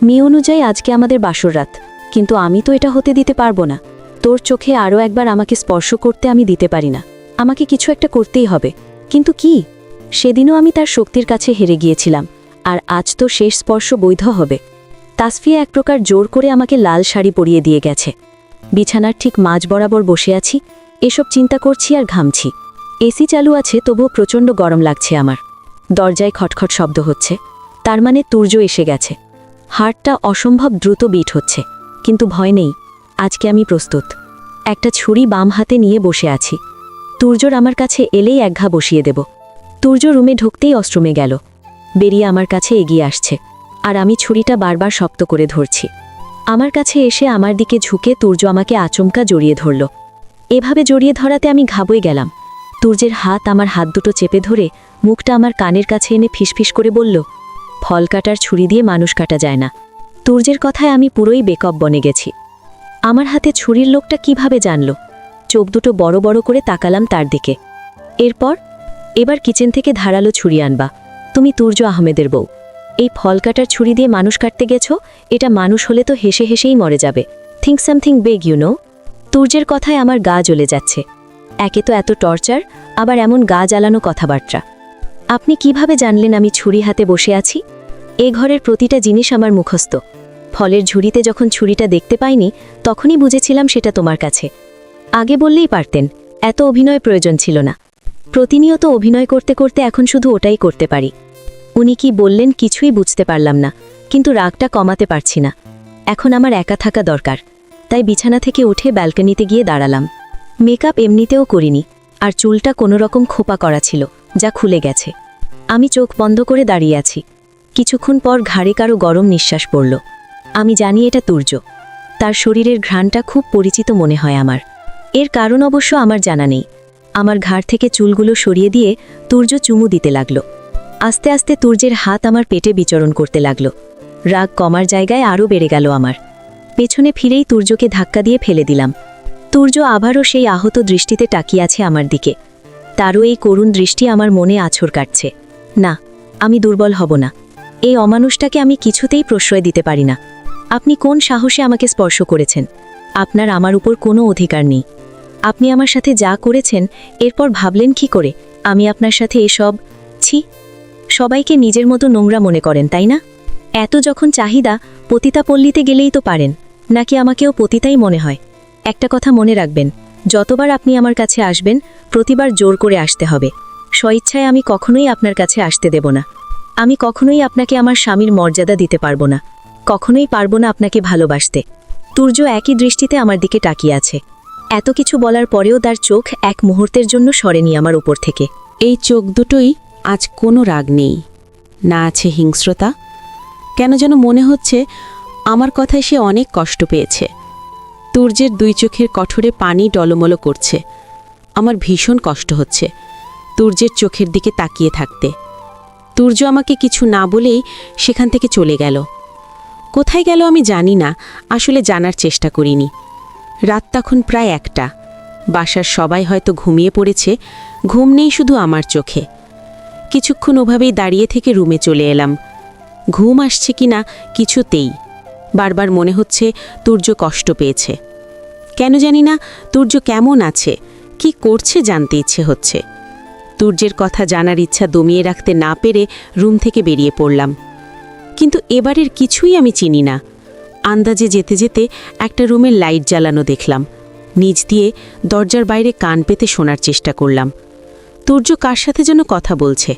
মেয়ে অনুযায়ী আজকে আমাদের বাসর রাত, কিন্তু আমি তো এটা হতে দিতে পারবো না। তোর চোখে আরও একবার আমাকে স্পর্শ করতে আমি দিতে পারি না। আমাকে কিছু একটা করতেই হবে, কিন্তু কি? সেদিনও আমি তার শক্তির কাছে হেরে গিয়েছিলাম, আর আজ তো শেষ স্পর্শ বৈধ হবে। তাসফিয়া এক প্রকার জোর করে আমাকে লাল শাড়ি পরিয়ে দিয়ে গেছে। বিছানার ঠিক মাঝ বরাবর বসে আছি, এসব চিন্তা করছি আর ঘামছি। এসি চালু আছে, তবুও প্রচণ্ড গরম লাগছে আমার। দরজায় খটখট শব্দ হচ্ছে, তার মানে তুর্য এসে গেছে। হার্টটা অসম্ভব দ্রুত বিট হচ্ছে, কিন্তু ভয় নেই। আজকে আমি প্রস্তুত। একটা ছুরি বাম হাতে নিয়ে বসে আছি। তুর্যর আমার কাছে এলেই এক ঘা বসিয়ে দেব। তুর্য রুমে ঢুকতেই অশ্রমে গেল, বেরিয়ে আমার কাছে এগিয়ে আসছে, আর আমি ছুরিটা বারবার শক্ত করে ধরছি। আমার কাছে এসে আমার দিকে ঝুঁকে তুর্য আমাকে আচমকা জড়িয়ে ধরল। এভাবে জড়িয়ে ধরাতে আমি ঘাবড়ে গেলাম। তুর্যের হাত আমার হাত দুটো চেপে ধরে মুখটা আমার কানের কাছে এনে ফিসফিস করে বলল, ফল কাটার ছুরি দিয়ে মানুষ কাটা যায় না। তুর্যের কথায় আমি পুরোই বেকব বনে গেছি। আমার হাতে ছুরির লোকটা কিভাবে জানল? চোখ দুটো বড় বড় করে তাকালাম তার দিকে। এবার কিচেন থেকে ধারালো ছুরি আনবা। তুমি তুর্য আহমেদের বউ। এই ফল কাটার ছুরি দিয়ে মানুষ কাটতে গেছো? এটা মানুষ হলে তো হেসে হেসেই মরে যাবে। Think something big you know. তুর্যের কথায় আমার গা জ্বলে যাচ্ছে। একে তো এত টর্চার, আবার এমন গা জ্বালানো কথাবার্তা। আপনি কিভাবে জানলেন আমি ছুরি হাতে বসে আছি? এ ঘরের প্রতিটা জিনিস আমার মুখস্থ। ফলের ঝুড়িতে যখন ছুরিটা দেখতে পাইনি তখনই বুঝেছিলাম সেটা তোমার কাছে। আগে বললেই পারতেন, এত অভিনয় প্রয়োজন ছিল না। প্রতিনিয়ত অভিনয় করতে করতে এখন শুধু ওটাই করতে পারি। উনি কি বললেন কিছুই বুঝতে পারলাম না, কিন্তু রাগটা কমাতে পারছি না। এখন আমার একা থাকা দরকার, তাই বিছানা থেকে উঠে ব্যালকনিতে গিয়ে দাঁড়ালাম। মেকআপ এমনিতেও করিনি, আর চুলটা কোনোরকম খোপা করা ছিল, যা খুলে গেছে। আমি চোখ বন্ধ করে দাঁড়িয়ে আছি। কিছুক্ষণ পর ঘাড়ে কারো গরম নিঃশ্বাস পড়ল। আমি জানি এটা তুর্য। তার শরীরের ঘ্রাণটা খুব পরিচিত মনে হয় আমার। এর কারণ অবশ্য আমার জানা নেই। আমার ঘাড় থেকে চুলগুলো সরিয়ে দিয়ে তুর্য চুমু দিতে লাগল। আস্তে আস্তে তুর্যের হাত আমার পেটে বিচরণ করতে লাগল। রাগ কমার জায়গায় আরও বেড়ে গেল আমার। পেছনে ফিরেই তুর্যকে ধাক্কা দিয়ে ফেলে দিলাম। তুর্য আবারও সেই আহত দৃষ্টিতে তাকিয়ে আছে আমার দিকে। তারও এই করুণ দৃষ্টি আমার মনে আছড় কাটছে। না, আমি দুর্বল হব না। এই অমানুষটাকে আমি কিছুতেই প্রশ্রয় দিতে পারি না। আপনি কোন সাহসে আমাকে স্পর্শ করেছেন? আপনার আমার উপর কোনো অধিকার নেই। আপনি আমার সাথে যা করেছেন, এরপর ভাবলেন কি করে আমি আপনার সাথে এসব? ছি! সবাইকে নিজের মতো নোংরা মনে করেন, তাই না? এত যখন চাহিদা, পতিতাপল্লীতে গেলেই তো পারেন, নাকি আমাকেও পতিতাই মনে হয়? একটা কথা মনে রাখবেন, যতবার আপনি আমার কাছে আসবেন, প্রতিবার জোর করে আসতে হবে। স্বইচ্ছায় আমি কখনোই আপনার কাছে আসতে দেব না। আমি কখনোই আপনাকে আমার স্বামীর মর্যাদা দিতে পারবো না। কখনোই পারবো না আপনাকে ভালোবাসতে। তুর্য একই দৃষ্টিতে আমার দিকে তাকিয়ে আছে। এত কিছু বলার পরেও তার চোখ এক মুহূর্তের জন্য সরেনি আমার উপর থেকে। এই চোখ দুটোই আজ কোনো রাগ নেই, না আছে হিংস্রতা। কেন যেন মনে হচ্ছে আমার কথায় সে অনেক কষ্ট পেয়েছে। তুর্যের দুই চোখের কঠোরে পানি টলমল করছে। আমার ভীষণ কষ্ট হচ্ছে তুর্যের চোখের দিকে তাকিয়ে থাকতে। তুর্য আমাকে কিছু না বলেই সেখান থেকে চলে গেল। কোথায় গেল আমি জানি না, আসলে জানার চেষ্টা করিনি। রাত তখন প্রায় 1টা। বাসার সবাই হয়তো ঘুমিয়ে পড়েছে, ঘুম নেই শুধু আমার চোখে। কিছুক্ষণ ওভাবেই দাঁড়িয়ে থেকে রুমে চলে এলাম। ঘুম আসছে কিনা কিছুতেই। বারবার মনে হচ্ছে তুর্য কষ্ট পেয়েছে। কেন জানি না তুর্য কেমন আছে, কি করছে জানতে ইচ্ছে হচ্ছে। তুর্যের কথা জানার ইচ্ছা দমিয়ে রাখতে না পেরে রুম থেকে বেরিয়ে পড়লাম। কিন্তু এবারের কিছুই আমি চিনি না। আন্দাজে যেতে যেতে একটা রুমের লাইট জ্বালানো দেখলাম। নিচ দিয়ে দরজার বাইরে কান পেতে শোনার চেষ্টা করলাম। তুর্য কার সাথে যেন কথা বলছে,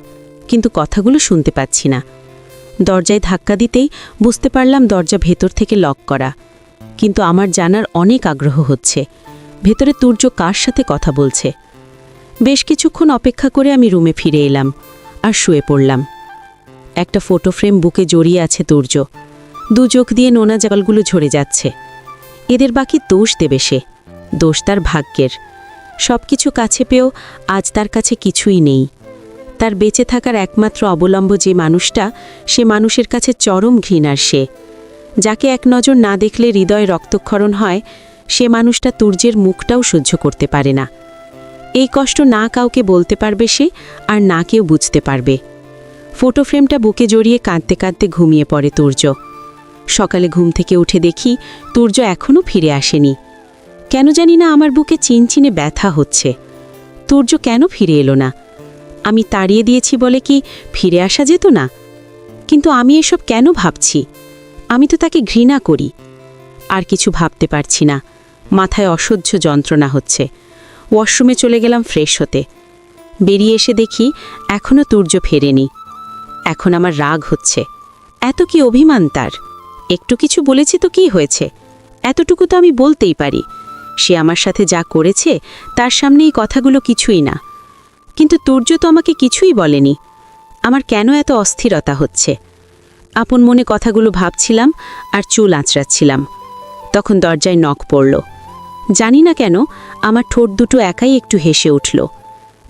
কিন্তু কথাগুলো শুনতে পাচ্ছি না। দরজায় ধাক্কা দিতেই বুঝতে পারলাম দরজা ভেতর থেকে লক করা। কিন্তু আমার জানার অনেক আগ্রহ হচ্ছে, ভেতরে তুর্য কার সাথে কথা বলছে। বেশ কিছুক্ষণ অপেক্ষা করে আমি রুমে ফিরে এলাম আর শুয়ে পড়লাম। একটা ফটো ফ্রেম বুকে জড়িয়ে আছে তুর্য। দু চোখ দিয়ে নোনা জলগুলো ঝরে যাচ্ছে। এদের বাকি দোষ দেবে সে, দোষ তার ভাগ্যের। সব কিছু কাছে পেয়েও আজ তার কাছে কিছুই নেই। তার বেঁচে থাকার একমাত্র অবলম্ব যে মানুষটা, সে মানুষের কাছে চরম ঘৃণার সে। যাকে এক নজর না দেখলে হৃদয়ে রক্তক্ষরণ হয়, সে মানুষটা তুর্যের মুখটাও সহ্য করতে পারে না। এই কষ্ট না কাউকে বলতে পারবে সে, আর না কেউ বুঝতে পারবে। ফটো ফ্রেমটা বুকে জড়িয়ে কাঁদতে কাঁদতে ঘুমিয়ে পড়ে তুর্য। সকালে ঘুম থেকে উঠে দেখি তুর্য এখনও ফিরে আসেনি। কেন জানি না আমার বুকে চিনচিনে ব্যথা হচ্ছে। তুর্য কেন ফিরে এলো না? আমি তাড়িয়ে দিয়েছি বলে কি ফিরে আসা যেত না? কিন্তু আমি এসব কেন ভাবছি? আমি তো তাকে ঘৃণা করি। আর কিছু ভাবতে পারছি না, মাথায় অসহ্য যন্ত্রণা হচ্ছে। ওয়াশরুমে চলে গেলাম ফ্রেশ হতে। বেরিয়ে এসে দেখি এখনও তুর্য ফেরেনি। এখন আমার রাগ হচ্ছে। এত কি অভিমান তার? একটু কিছু বলেছি তো কি হয়েছে? এতটুকু তো আমি বলতেই পারি। সে আমার সাথে যা করেছে তার সামনে এই কথাগুলো কিছুই না। কিন্তু তুর্য তো আমাকে কিছুই বলেনি। আমার কেন এত অস্থিরতা হচ্ছে? আপন মনে কথাগুলো ভাবছিলাম আর চুল আঁচড়াচ্ছিলাম। তখন দরজায় নক পড়ল। জানি না কেন আমার ঠোঁট দুটো একাই একটু হেসে উঠল।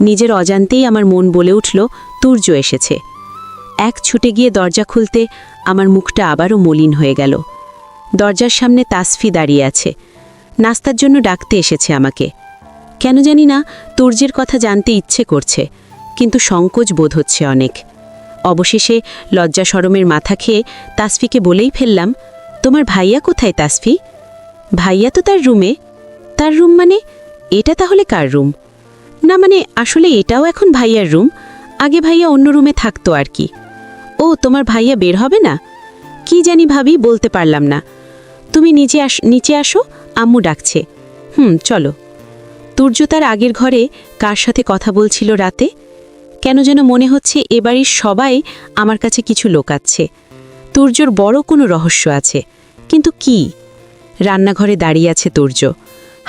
নিজের অজান্তেই আমার মন বলে উঠল তুর্য এসেছে। এক ছুটে গিয়ে দরজা খুলতে আমার মুখটা আবারও মলিন হয়ে গেল। দরজার সামনে তাসফি দাঁড়িয়ে আছে, নাস্তার জন্য ডাকতে এসেছে আমাকে। কেন জানি না তুর্যের কথা জানতে ইচ্ছে করছে, কিন্তু সংকোচ বোধ হচ্ছে অনেক। অবশেষে লজ্জা শরমের মাথা খেয়ে তাসফিকে বলেই ফেললাম, তোমার ভাইয়া কোথায় তাসফি? ভাইয়া তো তার রুমে। তার রুম মানে? এটা তাহলে কার রুম? না মানে আসলে এটাও এখন ভাইয়ার রুম, আগে ভাইয়া অন্য রুমে থাকতো আর কি। ও, তোমার ভাইয়া বের হবে না? কি জানি ভাবি, বলতে পারলাম না। তুমি নিচে আসো, আম্মু ডাকছে। চলো। তুর্য তার আগের ঘরে কার সাথে কথা বলছিল রাতে? কেন যেন মনে হচ্ছে এবাড়ির সবাই আমার কাছে কিছু লোকাচ্ছে। তুর্যর বড় কোনো রহস্য আছে, কিন্তু কি? রান্নাঘরে দাঁড়িয়ে আছে তুর্য,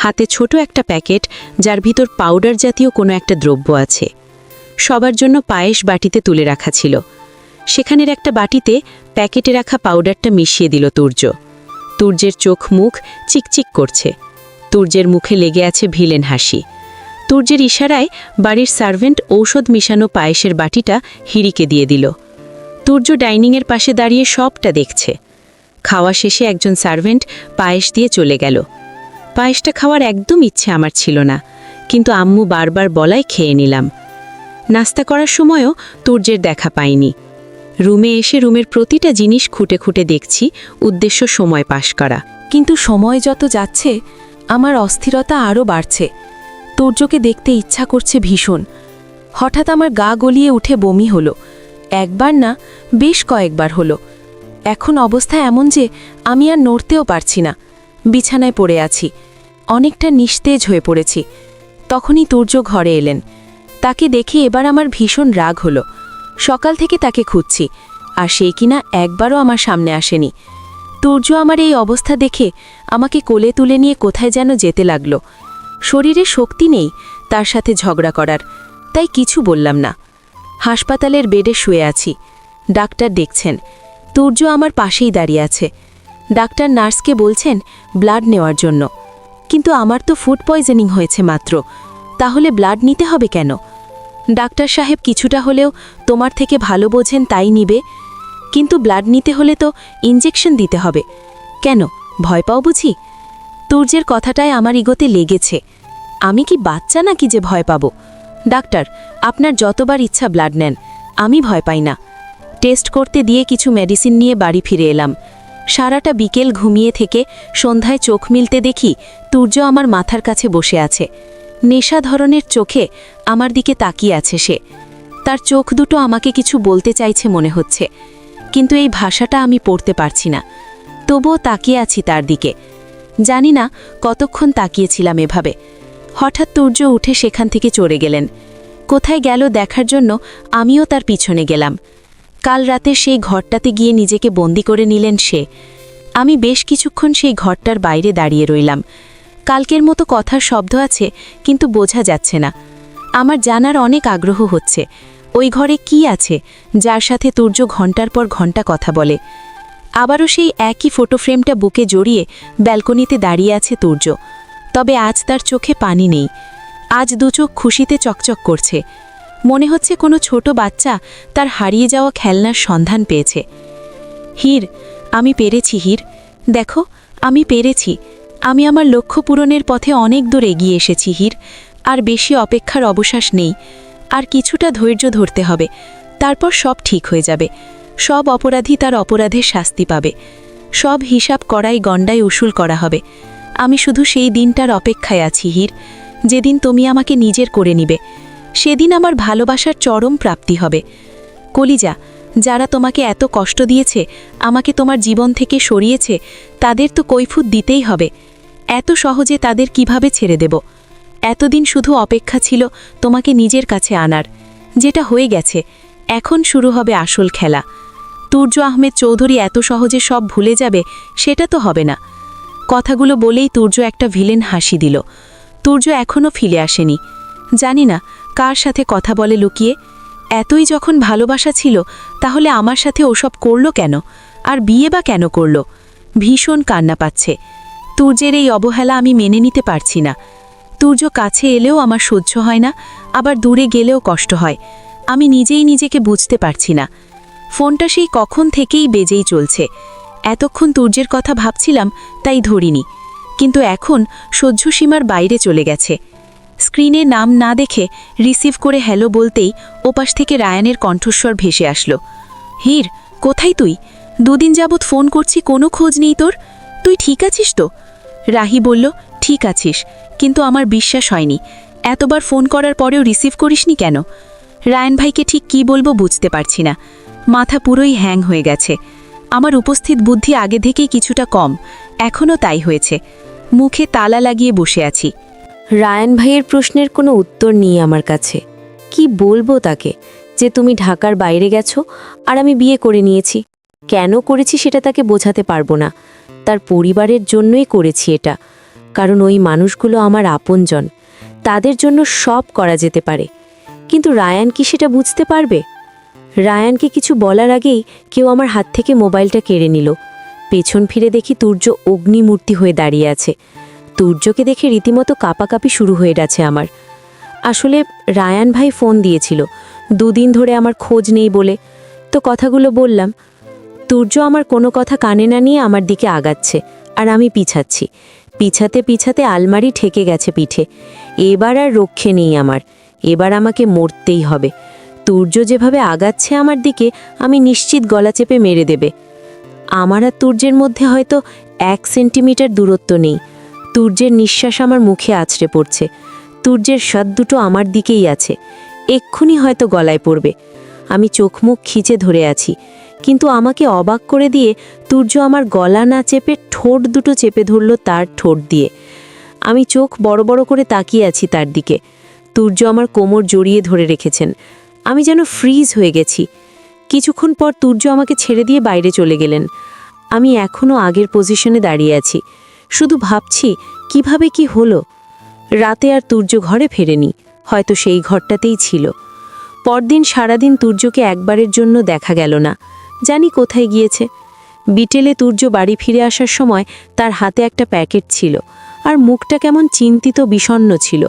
হাতে ছোট একটা প্যাকেট যার ভিতর পাউডার জাতীয় কোনো একটা দ্রব্য আছে। সবার জন্য পায়েস বাটিতে তুলে রাখা ছিল, সেখানের একটা বাটিতে প্যাকেটে রাখা পাউডারটা মিশিয়ে দিল তুর্য। তুর্যের চোখ মুখ চিকচিক করছে, তুর্যের মুখে লেগে আছে ভিলেন হাসি। তুর্যের ইশারায় বাড়ির সার্ভেন্ট ঔষধ মিশানো পায়েসের বাটিটা হিরিকে দিয়ে দিল। তুর্য ডাইনিংয়ের পাশে দাঁড়িয়ে সবটা দেখছে। খাওয়া শেষে একজন সার্ভেন্ট পায়েস দিয়ে চলে গেল। পায়েসটা খাওয়ার একদম ইচ্ছে আমার ছিল না, কিন্তু আম্মু বারবার বলায় খেয়ে নিলাম। নাস্তা করার সময়ও তুর্যের দেখা পাইনি। রুমে এসে রুমের প্রতিটা জিনিস খুঁটে খুঁটে দেখছি, উদ্দেশ্য সময় পাস করা। কিন্তু সময় যত যাচ্ছে আমার অস্থিরতা আরও বাড়ছে। তুর্যকে দেখতে ইচ্ছা করছে ভীষণ। হঠাৎ আমার গা গলিয়ে উঠে বমি হলো। একবার না, বেশ কয়েকবার হলো। এখন অবস্থা এমন যে আমি আর নড়তেও পারছি না, বিছানায় পড়ে আছি, অনেকটা নিস্তেজ হয়ে পড়েছি। তখনই তুর্য ঘরে এলেন। তাকে দেখে এবার আমার ভীষণ রাগ হলো। সকাল থেকে তাকে খুঁজছি, আর সেই কিনা একবারও আমার সামনে আসেনি। তুর্য আমার এই অবস্থা দেখে আমাকে কোলে তুলে নিয়ে কোথায় যেন যেতে লাগলো। শরীরে শক্তি নেই তার সাথে ঝগড়া করার, তাই কিছু বললাম না। হাসপাতালের বেডে শুয়ে আছি, ডাক্তার দেখছেন। তুর্য আমার পাশেই দাঁড়িয়ে আছে। ডাক্তার নার্সকে বলছেন ব্লাড নেওয়ার জন্য, কিন্তু আমার তো ফুড পয়জনিং হয়েছে মাত্র, তাহলে ব্লাড নিতে হবে কেন? ডাক্তার সাহেব কিছুটা হলেও তোমার থেকে ভালো বোঝেন, তাই নিবে, কিন্তু ব্লাড নিতে হলে তো ইনজেকশন দিতে হবে। কেন, ভয় পাও বুঝি? তুর্যের কথাটায় আমার ইগোতে লেগেছে। আমি কি বাচ্চা নাকি যে ভয় পাবো? ডাক্তার, আপনার যতবার ইচ্ছা ব্লাড নেন, আমি ভয় পাই না। টেস্ট করতে দিয়ে কিছু মেডিসিন নিয়ে বাড়ি ফিরে এলাম। সারাটা বিকেল ঘুমিয়ে থেকে সন্ধ্যায় চোখ মিলতে দেখি তুর্য আমার মাথার কাছে বসে আছে। নেশা ধরনের চোখে আমার দিকে তাকিয়ে আছে সে। তার চোখ দুটো আমাকে কিছু বলতে চাইছে মনে হচ্ছে, কিন্তু এই ভাষাটা আমি পড়তে পারছি না। তবুও তাকিয়ে আছি তার দিকে। জানি না কতক্ষণ তাকিয়েছিলাম এভাবে। হঠাৎ তুর্য উঠে সেখান থেকে চলে গেলেন। কোথায় গেল দেখার জন্য আমিও তার পিছনে গেলাম। কাল রাতে সেই ঘরটাতে গিয়ে নিজেকে বন্দি করে নিলেন সে। আমি বেশ কিছুক্ষণ সেই ঘরটার বাইরে দাঁড়িয়ে রইলাম। কালকের মতো কথার শব্দ আছে, কিন্তু বোঝা যাচ্ছে না। আমার জানার অনেক আগ্রহ হচ্ছে, ওই ঘরে কি আছে যার সাথে তুর্য ঘন্টার পর ঘন্টা কথা বলে। আবারও সেই একই ফটো ফ্রেমটা বুকে জড়িয়ে ব্যালকনিতে দাঁড়িয়ে আছে তুর্য, তবে আজ তার চোখে পানি নেই। আজ দুচোখ খুশিতে চকচক করছে। মনে হচ্ছে কোনো ছোট বাচ্চা তার হারিয়ে যাওয়া খেলনার সন্ধান পেয়েছে। হীর, আমি পেরেছি হীর, দেখো আমি পেরেছি। আমি আমার লক্ষ্য পূরণের পথে অনেক দূর এগিয়ে এসেছি হীর। আর বেশি অপেক্ষার অবকাশ নেই, আর কিছুটা ধৈর্য ধরতে হবে, তারপর সব ঠিক হয়ে যাবে। সব অপরাধী তার অপরাধের শাস্তি পাবে, সব হিসাব করাই গণ্ডায় উসুল করা হবে। আমি শুধু সেই দিনটার অপেক্ষায় আছি হীর, যেদিন তুমি আমাকে নিজের করে নিবে। সেদিন আমার ভালোবাসার চরম প্রাপ্তি হবে। কলিজা, যারা তোমাকে এত কষ্ট দিয়েছে, আমাকে তোমার জীবন থেকে সরিয়েছে, তাদের তো কৈফুত দিতেই হবে। এত সহজে তাদের কিভাবে ছেড়ে দেব? এতদিন শুধু অপেক্ষা ছিল তোমাকে নিজের কাছে আনার, যেটা হয়ে গেছে। এখন শুরু হবে আসল খেলা। তুর্য আহমেদ চৌধুরী এত সহজে সব ভুলে যাবে, সেটা তো হবে না। কথাগুলো বলেই তুর্য একটা ভিলেন হাসি দিল। তুর্য এখনও ফিরে আসেনি। জানি না কার সাথে কথা বলে লুকিয়ে। এতই যখন ভালোবাসা ছিল, তাহলে আমার সাথে ওসব করল কেন? আর বিয়ে বা কেন করল? ভীষণ কান্না পাচ্ছে। তুর্যের এই অবহেলা আমি মেনে নিতে পারছি না। সূর্য কাছে এলেও আমার সহ্য হয় না, আবার দূরে গেলেও কষ্ট হয়। আমি নিজেই নিজেকে বুঝতে পারছি না। ফোনটা সেই কখন থেকেই বেজেই চলছে। এতক্ষণ সূর্যের কথা ভাবছিলাম, তাই ধরিনি। কিন্তু এখন সহ্য সীমার বাইরে চলে গেছে। স্ক্রিনে নাম না দেখে রিসিভ করে হ্যালো বলতেই ওপাশ থেকে রায়ানের কণ্ঠস্বর ভেসে আসলো। হির, কোথায় তুই? 2 দিন যাবৎ ফোন করছি, কোনো খোঁজ নেই তোর। তুই ঠিক আছিস তো? রাহি বলল, ঠিক আছিস, কিন্তু আমার বিশ্বাস হয়নি। এতবার ফোন করার পরেও রিসিভ করিসনি কেন? রায়ান ভাইকে ঠিক কি বলবো বুঝতে পারছি না। মাথা পুরোই হ্যাং হয়ে গেছে। আমার উপস্থিত বুদ্ধি আগে থেকেই কিছুটা কম, এখনও তাই হয়েছে। মুখে তালা লাগিয়ে বসে আছি। রায়ান ভাইয়ের প্রশ্নের কোনো উত্তর নেই আমার কাছে। কি বলবো তাকে যে তুমি ঢাকার বাইরে গেছো আর আমি বিয়ে করে নিয়েছি? কেন করেছি সেটা তাকে বোঝাতে পারবো না। তার পরিবারের জন্যই করেছি এটা, কারণ ওই মানুষগুলো আমার আপনজন। তাদের জন্য সব করা যেতে পারে, কিন্তু রায়ান কি সেটা বুঝতে পারবে? রায়ানকে কিছু বলার আগেই কেউ আমার হাত থেকে মোবাইলটা কেড়ে নিল। পেছন ফিরে দেখি সূর্য অগ্নিমূর্তি হয়ে দাঁড়িয়ে আছে। সূর্যকে দেখে রীতিমতো কাঁপাকাঁপি শুরু হয়ে গেছে আমার। আসলে রায়ান ভাই ফোন দিয়েছিল 2 দিন ধরে আমার খোঁজ নেই বলে, তো কথাগুলো বললাম। সূর্য আমার কোনো কথা কানে না নিয়ে আমার দিকে আগাচ্ছে, আর আমি পিছাচ্ছি। পিছাতে পিছাতে আলমারি ঠেকে গেছে পিঠে। এবার আর রক্ষে নেই আমার, এবার আমাকে মরতেই হবে। সূর্য যেভাবে আগাচ্ছে আমার দিকে, আমি নিশ্চিত গলা চেপে মেরে দেবে। আমার আর সূর্যের মধ্যে হয়তো 1 সেন্টিমিটার দূরত্ব নেই। সূর্যের নিঃশ্বাস আমার মুখে আছড়ে পড়ছে। সূর্যের স্বাদ দুটো আমার দিকেই আছে, এক্ষুনি হয়তো গলায় পড়বে। আমি চোখ মুখ খিচে ধরে আছি, কিন্তু আমাকে অবাক করে দিয়ে সূর্য আমার গলা না চেপে ঠোঁট দুটো চেপে ধরল তার ঠোঁট দিয়ে। আমি চোখ বড় বড় করে তাকিয়ে আছি তার দিকে। সূর্য আমার কোমর জড়িয়ে ধরে রেখেছেন। আমি যেন ফ্রিজ হয়ে গেছি। কিছুক্ষণ পর সূর্য আমাকে ছেড়ে দিয়ে বাইরে চলে গেলেন। আমি এখনও আগের পজিশনে দাঁড়িয়ে আছি, শুধু ভাবছি কিভাবে কি হলো। রাতে আর সূর্য ঘরে ফেরেনি, হয়তো সেই ঘরটাতেই ছিল। পরদিন সারাদিন সূর্যকে একবারের জন্য দেখা গেল না, জানি কোথায় গিয়েছে। বিটেলে সূর্য বাড়ি ফিরে আসার সময় তার হাতে একটা প্যাকেট ছিল, আর মুখটা কেমন চিন্তিত বিষণ্ণ ছিল।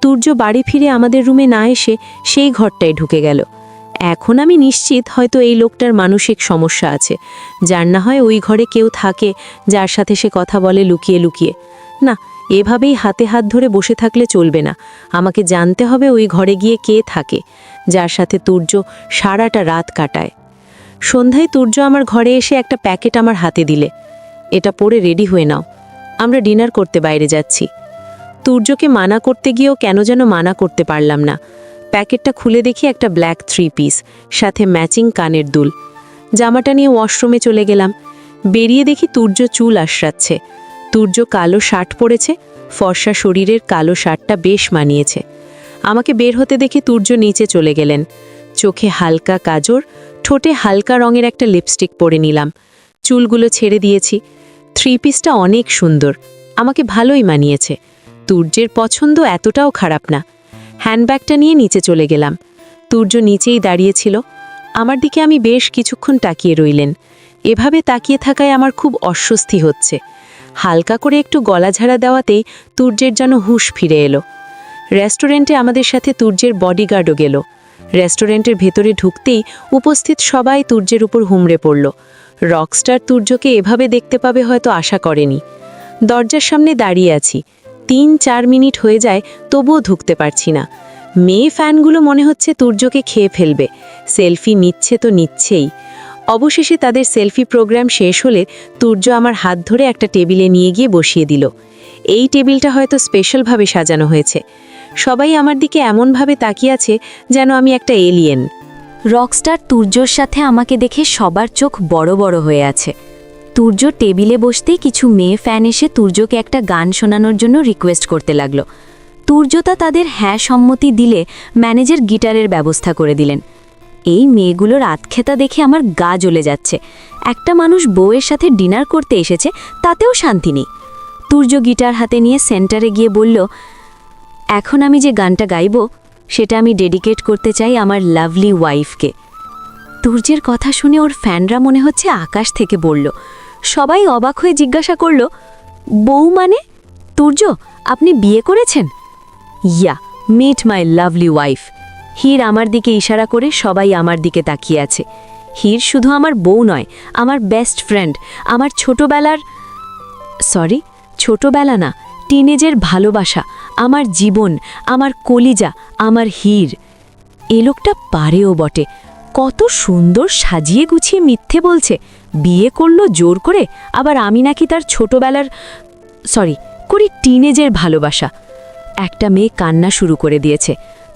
সূর্য বাড়ি ফিরে আমাদের রুমে না এসে সেই ঘরটায় ঢুকে গেল। এখন আমি নিশ্চিত হয়তো এই লোকটার মানসিক সমস্যা আছে, যার না হয় ওই ঘরে কেউ থাকে যার সাথে সে কথা বলে লুকিয়ে লুকিয়ে। না, এভাবেই হাতে হাত ধরে বসে থাকলে চলবে না। আমাকে জানতে হবে ওই ঘরে গিয়ে কে থাকে, যার সাথে সূর্য সারাটা রাত কাটায়। সন্ধ্যায় সূর্য আমার ঘরে এসে একটা প্যাকেট আমার হাতে দিলে। এটা পরে রেডি হয়ে নাও, আমরা ডিনার করতে বাইরে যাচ্ছি। সূর্যকে মানা করতে গিয়েও কেন যেন মানা করতে পারলাম না। প্যাকেটটা খুলে দেখি একটা ব্ল্যাক 3 পিস, সাথে ম্যাচিং কানের দুল। জামাটা নিয়ে ওয়াশরুমে চলে গেলাম। বেরিয়ে দেখি সূর্য চুল আশ্রাচ্ছে। সূর্য কালো শার্ট পরেছে, ফর্সা শরীরের কালো শার্টটা বেশ মানিয়েছে। আমাকে বের হতে দেখে সূর্য নিচে চলে গেলেন। চোখে হালকা কাজর, ঠোঁটে হালকা রঙের একটা লিপস্টিক পরে নিলাম। চুলগুলো ছেড়ে দিয়েছি। 3 পিসটা অনেক সুন্দর, আমাকে ভালোই মানিয়েছে। সূর্যের পছন্দ এতটাও খারাপ না। হ্যান্ডব্যাগটা নিয়ে নিচে চলে গেলাম। সূর্য নিচেই দাঁড়িয়েছিল। আমার দিকে আমি বেশ কিছুক্ষণ তাকিয়ে রইলেন। এভাবে তাকিয়ে থাকায় আমার খুব অস্বস্তি হচ্ছে। হালকা করে একটু গলাঝাড়া দেওয়াতেই সূর্যের যেন হুঁশ ফিরে এলো। রেস্টুরেন্টে আমাদের সাথে সূর্যের বডিগার্ডও গেল। রেস্টুরেন্টের ভেতরে ঢুকতেই উপস্থিত সবাই সূর্যের উপর হুমড়ে পড়ল। রকস্টার সূর্যকে এভাবে দেখতে পাবে হয়তো আশা করেনি। দরজার সামনে দাঁড়িয়ে আছি, 3-4 মিনিট হয়ে যায়, তবুও ঢুকতে পারছি না। মেয়ে ফ্যানগুলো মনে হচ্ছে সূর্যকে খেয়ে ফেলবে। সেলফি নিচ্ছে তো নিচ্ছেই। অবশেষে তাদের সেলফি প্রোগ্রাম শেষ হলে সূর্য আমার হাত ধরে একটা টেবিলে নিয়ে গিয়ে বসিয়ে দিল। এই টেবিলটা হয়তো স্পেশালভাবে সাজানো হয়েছে। সবাই আমার দিকে এমনভাবে তাকিয়ে আছে যেন আমি একটা এলিয়েন। রকস্টার সূর্যর সাথে আমাকে দেখে সবার চোখ বড় বড় হয়ে আছে। সূর্য টেবিলে বসতেই কিছু মেয়ে ফ্যান এসে সূর্যকে একটা গান শোনানোর জন্য রিকোয়েস্ট করতে লাগলো। সূর্যতা তাদের হ্যাঁ সম্মতি দিলে ম্যানেজার গিটারের ব্যবস্থা করে দিলেন। এই মেয়েগুলোর আতখেতা দেখে আমার গা জ্বলে যাচ্ছে। একটা মানুষ বউয়ের সাথে ডিনার করতে এসেছে, তাতেও শান্তি নেই। সূর্য গিটার হাতে নিয়ে সেন্টারে গিয়ে বলল, এখন আমি যে গানটা গাইব সেটা আমি ডেডিকেট করতে চাই আমার লাভলি ওয়াইফকে। সূর্যের কথা শুনে ওর ফ্যানরা মনে হচ্ছে আকাশ থেকে পড়ল। সবাই অবাক হয়ে জিজ্ঞাসা করল, বউ মানে? তুর্য, আপনি বিয়ে করেছেন? Yeah, meet my lovely wife. Heer আমার দিকে ইশারা করে সবাই আমার দিকে তাকিয়ে আছে। হীর শুধু আমার বউ নয়, আমার বেস্ট ফ্রেন্ড, আমার ছোটবেলা না, টিনেজের ভালোবাসা, আমার জীবন, আমার কলিজা, আমার হীর। এ লোকটা পারেও বটে, কত সুন্দর সাজিয়ে গুছিয়ে মিথ্যে বলছে। বিয়ে করলো জোর করে, আবার আমি নাকি তার টিনেজের ভালোবাসা। একটা মেয়ে কান্না শুরু করে দিয়েছে।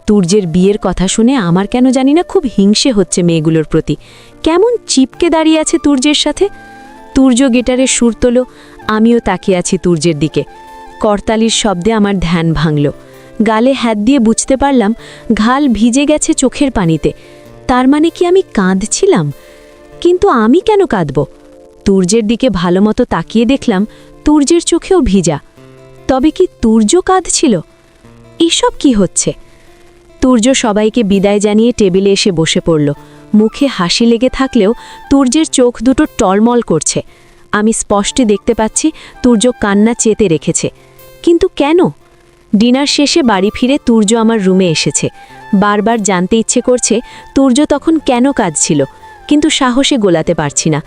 তুর্যের বিয়ের কথা শুনে আমার কেন জানি না খুব হিংসে হচ্ছে মেয়েগুলোর প্রতি। কেমন চিপকে দাঁড়িয়ে আছে তুর্যের সাথে। তুর্য গিটারের সুর তোলো, আমিও তাকিয়ে আছি তুর্যের দিকে। করতালির শব্দে আমার ধ্যান ভাঙল। গালে হাত দিয়ে বুঝতে পারলাম ঘাল ভিজে গেছে চোখের পানিতে। তার মানে কি আমি কাঁদছিলাম? কিন্তু আমি কেন কাঁদব? তুর্যের দিকে ভালোমতো তাকিয়ে দেখলাম তুর্যের চোখেও ভিজা। তবে কি তুর্য কাঁদছিল? এসব কি হচ্ছে? তুর্য সবাইকে বিদায় জানিয়ে টেবিলে এসে বসে পড়ল। মুখে হাসি লেগে থাকলেও তুর্যের চোখ দুটো টলমল করছে। আমি স্পষ্ট দেখতে পাচ্ছি তুর্য কান্না চেতে রেখেছে। কিন্তু কেন? ডিনার শেষে বাড়ি ফিরে তুর্য আমার রুমে এসেছে। বারবার জানতে ইচ্ছে করছে তুর্য তখন কেন কাঁদছিল, কিন্তু সাহসে গোলাতে পারছি না।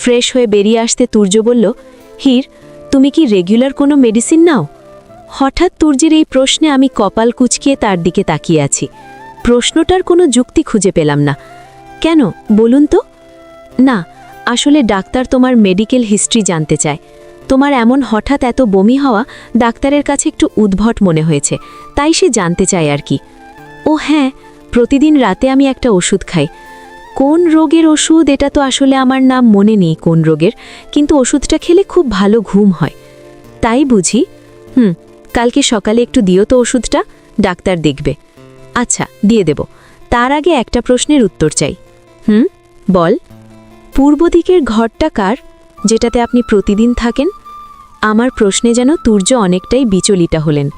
ফ্রেশ হয়ে বেরিয়ে আসতে তুর্য বলল, হীর, তুমি কি রেগুলার কোনো মেডিসিন নাও? হঠাৎ তুর্যের এই প্রশ্নে আমি কপাল কুঁচকিয়ে তার দিকে তাকিয়ে আছি। প্রশ্নটার কোনো যুক্তি খুঁজে পেলাম না। কেন বলুন তো? না, আসলে ডাক্তার তোমার মেডিকেল হিস্ট্রি জানতে চায়। তোমার এমন হঠাৎ এত বমি হওয়া ডাক্তারের কাছে একটু উদ্ভট মনে হয়েছে, তাই সে জানতে চায় আর কি। ও হ্যাঁ, প্রতিদিন রাতে আমি একটা ওষুধ খাই। কোন রোগের ওষুধ এটা তো আসলে আমার নাম মনে নেই কোন রোগের, কিন্তু ওষুধটা খেলে খুব ভালো ঘুম হয়। তাই বুঝি? কালকে সকালে একটু দিও তো ওষুধটা, ডাক্তার দেখবে। আচ্ছা, দিয়ে দেব। তার আগে একটা প্রশ্নের উত্তর চাই। বল। পূর্ব দিকের ঘরটা কার, যেটাতে আপনি প্রতিদিন থাকেন? আমার প্রশ্নে যেন তুর্য অনেকটাই বিচলিত হলেন।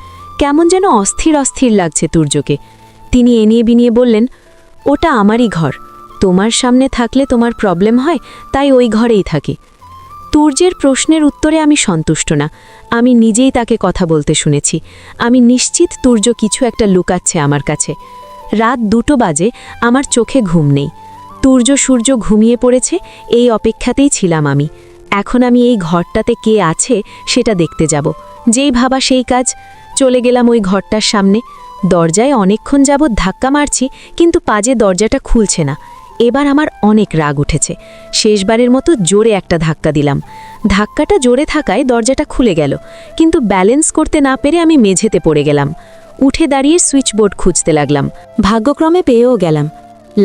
কেমন যেন অস্থির অস্থির লাগছে তুর্যকে। তিনি এনিয়ে বিনিয়ে বললেন, ওটা আমারই ঘর। তোমার সামনে থাকলে তোমার প্রবলেম হয়, তাই ওই ঘরেই থাকি। তুর্যের প্রশ্নের উত্তরে আমি সন্তুষ্ট না। আমি নিজেই তাকে কথা বলতে শুনেছি। আমি নিশ্চিত তুর্য কিছু একটা লুকাচ্ছে আমার কাছে। রাত 2 বাজে, আমার চোখে ঘুম নেই। তুর্য সূর্য ঘুমিয়ে পড়েছে, এই অপেক্ষাতেই ছিলাম আমি। এখন আমি এই ঘরটাতে কে আছে সেটা দেখতে যাব। যেই ভাবা সেই কাজ। চলে গেলাম ওই ঘরটার সামনে। দরজায় অনেকক্ষণ যাবৎ ধাক্কা মারছি, কিন্তু পাজে দরজাটা খুলছে না। এবার আমার অনেক রাগ উঠেছে। শেষবারের মতো জোরে একটা ধাক্কা দিলাম। ধাক্কাটা জোরে থাকায় দরজাটা খুলে গেল, কিন্তু ব্যালেন্স করতে না পেরে আমি মেঝেতে পড়ে গেলাম। উঠে দাঁড়িয়ে সুইচবোর্ড খুঁজতে লাগলাম। ভাগ্যক্রমে পেয়েও গেলাম।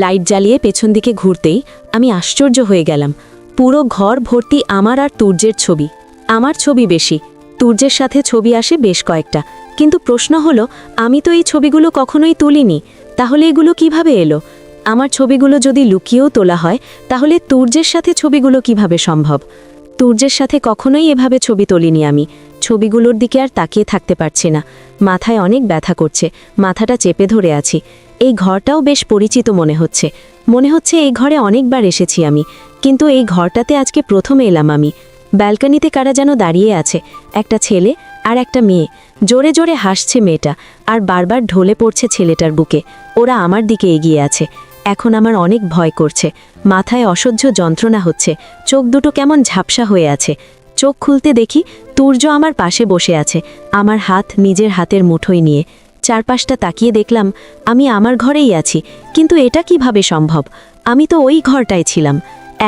লাইট জ্বালিয়ে পেছন দিকে ঘুরতেই আমি আশ্চর্য হয়ে গেলাম। পুরো ঘর ভর্তি আমার আর তুর্যের ছবি। আমার ছবি বেশি, তুর্যের সাথে ছবি আসে বেশ কয়েকটা। কিন্তু প্রশ্ন হলো, আমি তো এই ছবিগুলো কখনোই তুলিনি। তাহলে এগুলো কিভাবে এলো? আমার ছবিগুলো যদি লুকিয়েও তোলা হয়, তাহলে তুর্যের সাথে ছবিগুলো কিভাবে সম্ভব? তুর্যের সাথে কখনোই এভাবে ছবি তুলিনি আমি। ছবিগুলোর দিকে আর তাকিয়ে থাকতে পারছি না। মাথায় অনেক ব্যথা করছে, মাথাটা চেপে ধরে আছি। এই ঘরটাও বেশ পরিচিত মনে হচ্ছে এই ঘরে অনেকবার এসেছি আমি, কিন্তু এই ঘরটাতে আজকে প্রথম এলাম আমি। ব্যালকনিতে কারা যেন দাঁড়িয়ে আছে, একটা ছেলে আর একটা মেয়ে। জোরে জোরে হাসছে মেয়েটা, আর বারবার ঢলে পড়ছে ছেলেটার বুকে। ওরা আমার দিকে এগিয়ে আছে। এখন আমার অনেক ভয় করছে। মাথায় অসহ্য যন্ত্রণা হচ্ছে। চোখ দুটো কেমন ঝাপসা হয়ে আছে। চোখ খুলতে দেখি তুর্য আমার পাশে বসে আছে, আমার হাত নিজের হাতের মুঠোয় নিয়ে। চারপাশটা তাকিয়ে দেখলাম আমি আমার ঘরেই আছি, কিন্তু এটা কিভাবে সম্ভব? আমি তো ওই ঘরটায় ছিলাম।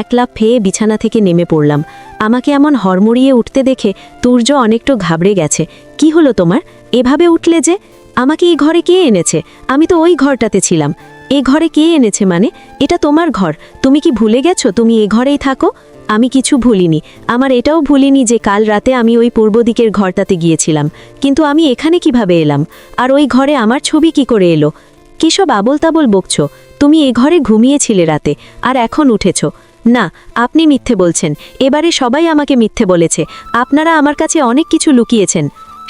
এক লাফ ফেয়ে বিছানা থেকে নেমে পড়লাম। আমাকে এমন হড়মড়িয়ে উঠতে দেখে তুর্য অনেকটা ঘাবড়ে গেছে। কি হলো তোমার? এভাবে উঠলে যে? আমাকে এই ঘরে কে এনেছে? আমি তো ওই ঘরটাতে ছিলাম। এই ঘরে কে এনেছে মানে? এটা তোমার ঘর। তুমি কি ভুলে গেছো তুমি এ ঘরেই থাকো? আমি কিছু ভুলিনি। আমার এটাও ভুলিনি যে কাল রাতে আমি ওই পূর্ব দিকের ঘরটাতে গিয়েছিলাম। কিন্তু আমি এখানে কিভাবে এলাম? আর ওই ঘরে আমার ছবি কি করে এলো? কিসব আবল তাবল বকছো? তুমি এ ঘরে ঘুমিয়েছিলে রাতে, আর এখন উঠেছ? না, আপনি মিথ্যে বলছেন। এবারে সবাই আমাকে মিথ্যে বলেছে। আপনারা আমার কাছে অনেক কিছু লুকিয়েছেন।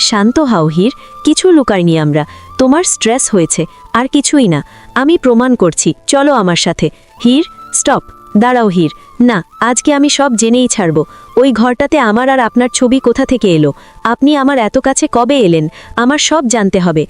শান্ত হও হীর, কিছু লুকাইনি আমরা। তোমার স্ট্রেস হয়েছে, আর কিছুই না। আমি প্রমাণ করছি, চলো আমার সাথে। হীর, স্টপ। দাঁড়াও হীর, না, আজকে আমি সব জেনেই ছাড়ব। ওই ঘরটাতে আমার আর আপনার ছবি কোথা থেকে এলো? আপনি আমার এত কাছে কবে এলেন? আমার সব জানতে হবে।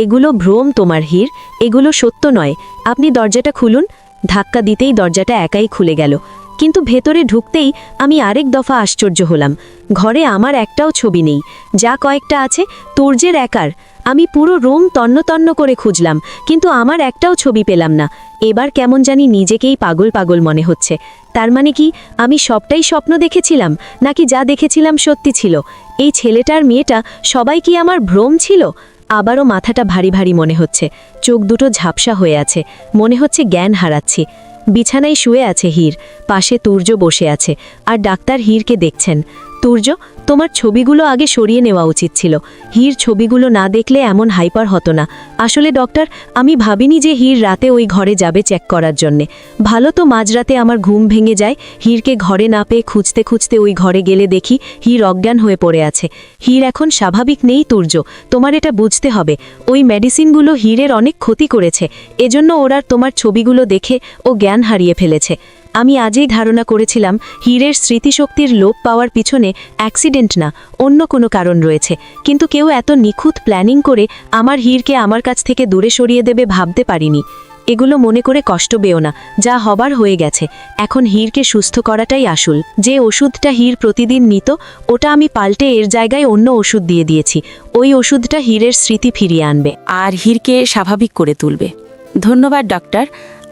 এগুলো ভ্রম তোমার হীর, এগুলো সত্য নয়। আপনি দরজাটা খুলুন। ধাক্কা দিতেই দরজাটা একাই খুলে গেল, কিন্তু ভেতরে ঢুকতেই আমি আরেক দফা আশ্চর্য হলাম। ঘরে আমার একটাও ছবি নেই, যা কয়েকটা আছে তুর্যের একার। আমি পুরো রুম তন্ন তন্ন করে খুঁজলাম, কিন্তু আমার একটাও ছবি পেলাম না। এবার কেমন জানি নিজেকেই পাগল পাগল মনে হচ্ছে। তার মানে কি আমি সবটাই স্বপ্ন দেখেছিলাম, নাকি যা দেখেছিলাম সত্যি ছিল? এই ছেলেটার মেয়েটা সবাই কি আমার ভ্রম ছিল? আবারও মাথাটা ভারী ভারী মনে হচ্ছে, চোখ দুটো ঝাপসা হয়ে আছে, মনে হচ্ছে জ্ঞান হারাচ্ছি। বিছানায় শুয়ে আছে হীর, পাশে তুর্য বসে আছে, আর ডাক্তার হীরকে দেখছেন। তুর্য, তোমার ছবিগুলো আগে সরিয়ে নেওয়া উচিত ছিল। হীর ছবিগুলো না দেখলে এমন হাইপার হতো না। আসলে ডক্টর, আমি ভাবিনি যে হীর রাতে ওই ঘরে যাবে চেক করার জন্যে। ভালো তো মাঝরাতে আমার ঘুম ভেঙে যায়, হীরকে ঘরে না পেয়ে খুঁজতে খুঁজতে ওই ঘরে গেলে দেখি হীর অজ্ঞান হয়ে পড়ে আছে। হীর এখন স্বাভাবিক নেই তুর্য, তোমার এটা বুঝতে হবে। ওই মেডিসিনগুলো হীরের অনেক ক্ষতি করেছে, এজন্য ওরা তোমার ছবিগুলো দেখে ও জ্ঞান হারিয়ে ফেলেছে। আমি আজই ধারণা করেছিলাম হীরের স্মৃতিশক্তির লোপ পাওয়ার পিছনে অ্যাক্সিডেন্ট না, অন্য কোনো কারণ রয়েছে, কিন্তু কেউ এত নিখুঁত প্ল্যানিং করে আমার হীরকে আমার কাছ থেকে দূরে সরিয়ে দেবে ভাবতে পারিনি। এগুলো মনে করে কষ্ট পেও না, যা হবার হয়ে গেছে। এখন হীরকে সুস্থ করাটাই আসল। যে ওষুধটা হীর প্রতিদিন নিত, ওটা আমি পাল্টে এর জায়গায় অন্য ওষুধ দিয়ে দিয়েছি। ওই ওষুধটা হীরের স্মৃতি ফিরিয়ে আনবে আর হীরকে স্বাভাবিক করে তুলবে। ধন্যবাদ ডক্টর,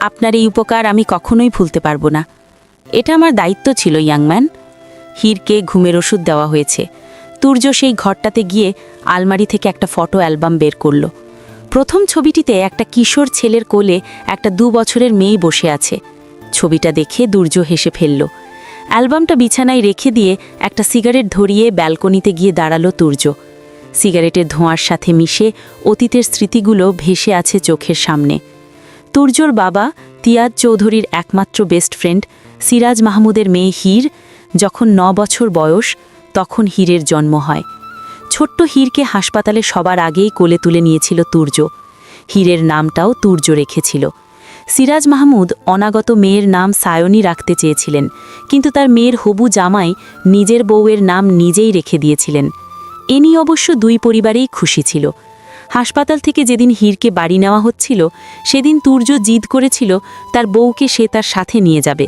আপনার এই উপকার আমি কখনোই ভুলতে পারবো না। এটা আমার দায়িত্ব ছিল ইয়াংম্যান। হীরকে ঘুমের ওষুধ দেওয়া হয়েছে। তুর্য সেই ঘরটাতে গিয়ে আলমারি থেকে একটা ফটো অ্যালবাম বের করল। প্রথম ছবিটিতে একটা কিশোর ছেলের কোলে একটা 2 বছরের মেয়ে বসে আছে। ছবিটা দেখে দুর্য হেসে ফেলল। অ্যালবামটা বিছানায় রেখে দিয়ে একটা সিগারেট ধরিয়ে ব্যালকনিতে গিয়ে দাঁড়ালো তুর্য। সিগারেটের ধোঁয়ার সাথে মিশে অতীতের স্মৃতিগুলো ভেসে আছে চোখের সামনে। তুর্যর বাবা তিয়াজ চৌধুরীর একমাত্র বেস্ট ফ্রেন্ড সিরাজ মাহমুদের মেয়ে হীর, যখন 9 বছর বয়স তখন হীরের জন্ম হয়। ছোট্ট হীরকে হাসপাতালে সবার আগেই কোলে তুলে নিয়েছিল তুর্য। হীরের নামটাও তুর্য রেখেছিল। সিরাজ মাহমুদ অনাগত মেয়ের নাম সায়নী রাখতে চেয়েছিলেন, কিন্তু তার মেয়ের হবু জামাই নিজের বউয়ের নাম নিজেই রেখে দিয়েছিলেন। এ নিয়ে অবশ্য দুই পরিবারেই খুশি ছিল। হাসপাতাল থেকে যেদিন হীরকে বাড়ি নেওয়া হচ্ছিল, সেদিন তুর্য জিদ করেছিল তার বউকে সে তার সাথে নিয়ে যাবে।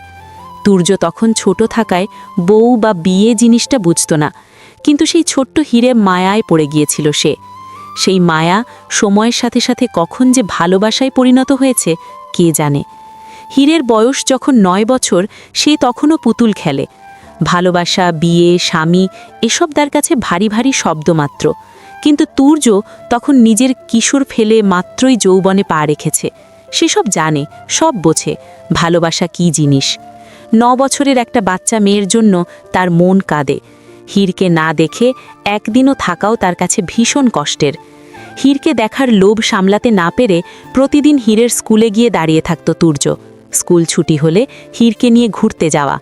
তুর্য তখন ছোট থাকায় বউ বা বিয়ে জিনিসটা বুঝত না, কিন্তু সেই ছোট্ট হীরে মায়ায় পড়ে গিয়েছিল সে। সেই মায়া সময়ের সাথে সাথে কখন যে ভালোবাসায় পরিণত হয়েছে কে জানে। হীরের বয়স যখন 9 বছর, সে তখনও পুতুল খেলে। ভালোবাসা, বিয়ে, স্বামী এসব তার কাছে ভারী ভারী শব্দ মাত্র। কিন্তু তুর্য তখন নিজের কিশোর ফেলে মাত্রই যৌবনে পা রেখেছে। সেসব জানে, সব বোঝে ভালোবাসা কী জিনিস। 9 বছরের একটা বাচ্চা মেয়ের জন্য তার মন কাঁদে। হীরকে না দেখে একদিনও থাকাও তার কাছে ভীষণ কষ্টের। হীরকে দেখার লোভ সামলাতে না পেরে প্রতিদিন হীরের স্কুলে গিয়ে দাঁড়িয়ে থাকত তুর্য। স্কুল ছুটি হলে হীরকে নিয়ে ঘুরতে যাওয়া,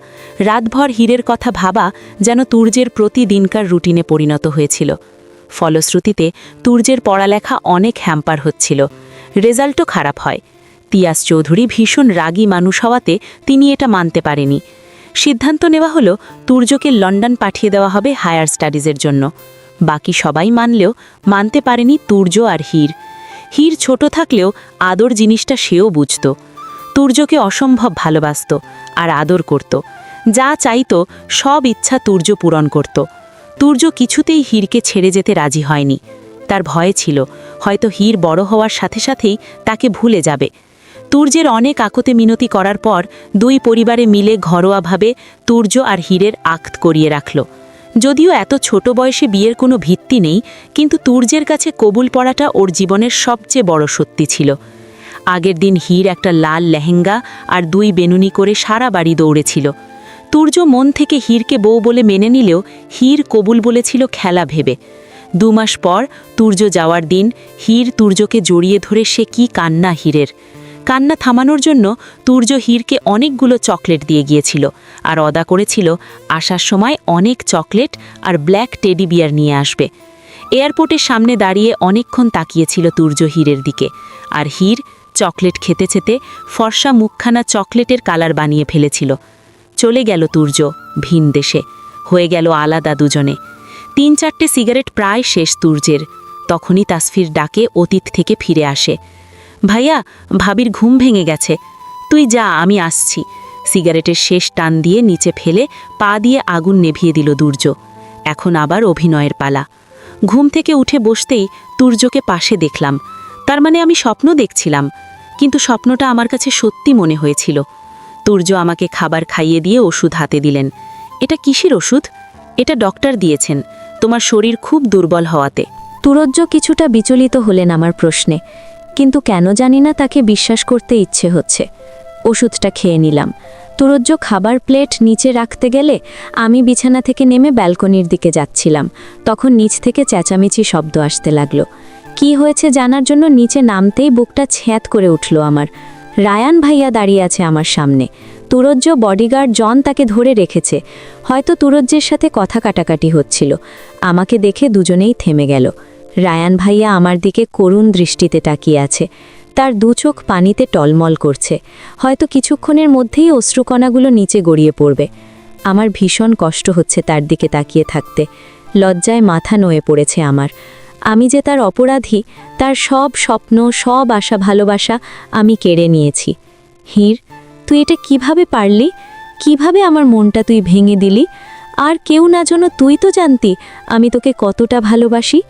রাতভর হীরের কথা ভাবা যেন তুর্যের প্রতিদিনকার রুটিনে পরিণত হয়েছিল। ফলশ্রুতিতে তুর্যের পড়ালেখা অনেক হ্যাম্পার হচ্ছিল। রেজাল্টও খারাপ হয়। তিয়াজ চৌধুরী ভীষণ রাগী মানুষ হওয়াতে তিনি এটা মানতে পারেনি। সিদ্ধান্ত নেওয়া হলো তুর্যকে লন্ডন পাঠিয়ে দেওয়া হবে হায়ার স্টাডিজের জন্য। বাকি সবাই মানলেও মানতে পারেনি তুর্য আর হীর। হীর ছোট থাকলেও আদর জিনিসটা সেও বুঝত। তুর্যকে অসম্ভব ভালোবাসত আর আদর করত। যা চাইত সব ইচ্ছা তুর্য পূরণ করত। তুর্য কিছুতেই হীরকে ছেড়ে যেতে রাজি হয়নি। তার ভয় ছিল হয়তো হীর বড় হওয়ার সাথে সাথেই তাকে ভুলে যাবে। তুর্যের অনেক আকুতি মিনতি করার পর দুই পরিবারে মিলে ঘরোয়াভাবে তুর্য আর হীরের আক্ত করিয়ে রাখল। যদিও এত ছোট বয়সে বিয়ের কোনো ভিত্তি নেই, কিন্তু তুর্যের কাছে কবুল পড়াটা ওর জীবনের সবচেয়ে বড় সত্যি ছিল। আগের দিন হীর একটা লাল লেহেঙ্গা আর 2 বেনুনি করে সারা বাড়ি দৌড়েছিল। তুর্য মন থেকে হীরকে বউ বলে মেনে নিলেও হীর কবুল বলেছিল খেলা ভেবে। 2 মাস পর তুর্য যাওয়ার দিন হীর তুর্যকে জড়িয়ে ধরে সে কি কান্না হীরের। কান্না থামানোর জন্য তুর্য হীরকে অনেকগুলো চকলেট দিয়ে গিয়েছিল আর অদা করেছিল আসার সময় অনেক চকলেট আর ব্ল্যাক টেডি বিয়ার নিয়ে আসবে। এয়ারপোর্টের সামনে দাঁড়িয়ে অনেকক্ষণ তাকিয়েছিল তুর্য হীরের দিকে, আর হীর চকলেট খেতে খেতে ফর্সা মুখখানা চকলেটের কালার বানিয়ে ফেলেছিল। চলে গেল তুর্য ভিন দেশে, হয়ে গেল আলাদা দুজনে। 3-4টে সিগারেট প্রায় শেষ তুর্যের। তখনই তাসফির ডাকে অতীত থেকে ফিরে আসে। ভাইয়া, ভাবির ঘুম ভেঙে গেছে, তুই যা, আমি আসছি। সিগারেটের শেষ টান দিয়ে নিচে ফেলে পা দিয়ে আগুন নেভিয়ে দিল দুর্য। এখন আবার অভিনয়ের পালা। ঘুম থেকে উঠে বসতেই তুর্যকে পাশে দেখলাম। তার মানে আমি স্বপ্ন দেখছিলাম, কিন্তু স্বপ্নটা আমার কাছে সত্যি মনে হয়েছিল। তুর্য আমাকে খাবার খাইয়ে দিয়ে ওষুধ হাতে দিলেন। এটা কিসের ওষুধ? এটা ডক্টর দিয়েছেন, তোমার শরীর খুব দুর্বল হওয়াতে। তুরজ্জ কিছুটা বিচলিত হলেন আমার প্রশ্নে, কিন্তু কেন জানি না তাকে বিশ্বাস করতে ইচ্ছে হচ্ছে। ওষুধটা খেয়ে নিলাম। তুরজ্জ খাবার প্লেট নিচে রাখতে গেলে আমি বিছানা থেকে নেমে ব্যালকনির দিকে যাচ্ছিলাম। তখন নিচ থেকে চেঁচামেচি শব্দ আসতে লাগলো। কি হয়েছে জানার জন্য নিচে নামতেই বুকটা ছ্যাঁত করে উঠল আমার। রায়ান ভাইয়া দাঁড়িয়ে আছে আমার সামনে। তুরজ্জ বডিগার্ড জন তাকে ধরে রেখেছে। হয়তো তুরজ্জের সাথে কথা কাটাকাটি হচ্ছিল। আমাকে দেখে দুজনেই থেমে গেল। রায়ান ভাইয়া আমার দিকে করুণ দৃষ্টিতে তাকিয়ে আছে। তার দু চোখ পানিতে টলমল করছে। হয়তো কিছুক্ষণের মধ্যেই অশ্রুকণাগুলো নিচে গড়িয়ে পড়বে। আমার ভীষণ কষ্ট হচ্ছে তার দিকে তাকিয়ে থাকতে। লজ্জায় মাথা নয়ে পড়েছে আমার। আমি যে তার অপরাধী, তার সব স্বপ্ন, সব আশা ভালোবাসা আমি কেড়ে নিয়েছি। হীর, তুই এটা কিভাবে পারলি? কিভাবে আমার মনটা তুই ভেঙে দিলি? আর কেউ না যেন তুই তো জানতি আমি তোকে কতটা ভালোবাসি।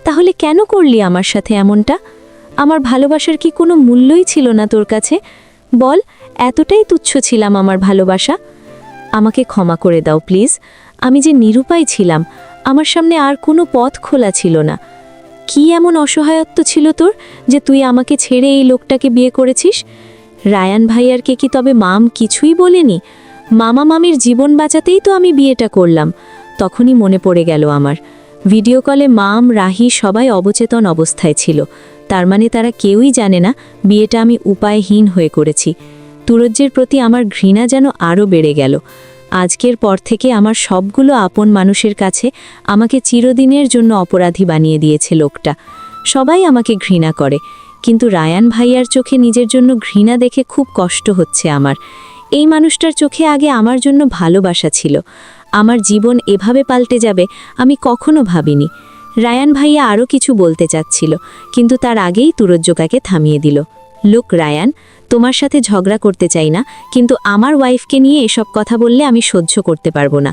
তাহলে কেন করলি আমার সাথে এমনটা? আমার ভালোবাসার কি কোনো মূল্যই ছিল না তোর কাছে? বল, এতটাই তুচ্ছ ছিলাম আমার ভালোবাসা? আমাকে ক্ষমা করে দাও প্লিজ। আমি যে নিরুপায় ছিলাম, আমার সামনে আর কোনো পথ খোলা ছিল না। কি এমন অসহায়ত্ব ছিল তোর যে তুই আমাকে ছেড়ে এই লোকটাকে বিয়ে করেছিস? রায়ান ভাইয়ারকে কি তবে মাম কিছুই বলেনি? মামা মামির জীবন বাঁচাতেই তো আমি বিয়েটা করলাম। তখনই মনে পড়ে গেল আমার, ভিডিও কলে মাম, রাহি সবাই অবচেতন অবস্থায় ছিল। তার মানে তারা কেউই জানে না বিয়েটা আমি উপায়হীন হয়ে করেছি। তুরজ্জের প্রতি আমার ঘৃণা যেন আরও বেড়ে গেল। আজকের পর থেকে আমার সবগুলো আপন মানুষের কাছে আমাকে চিরদিনের জন্য অপরাধী বানিয়ে দিয়েছে লোকটা। সবাই আমাকে ঘৃণা করে, কিন্তু রায়ান ভাইয়ার চোখে নিজের জন্য ঘৃণা দেখে খুব কষ্ট হচ্ছে আমার। এই মানুষটার চোখে আগে আমার জন্য ভালোবাসা ছিল। আমার জীবন এভাবে পাল্টে যাবে আমি কখনো ভাবিনি। রায়ান ভাইয়া আরও কিছু বলতে চাচ্ছিল, কিন্তু তার আগেই তুরজ্জকাকে থামিয়ে দিল। লুক রায়ান, তোমার সাথে ঝগড়া করতে চাই না, কিন্তু আমার ওয়াইফকে নিয়ে এসব কথা বললে আমি সহ্য করতে পারবো না।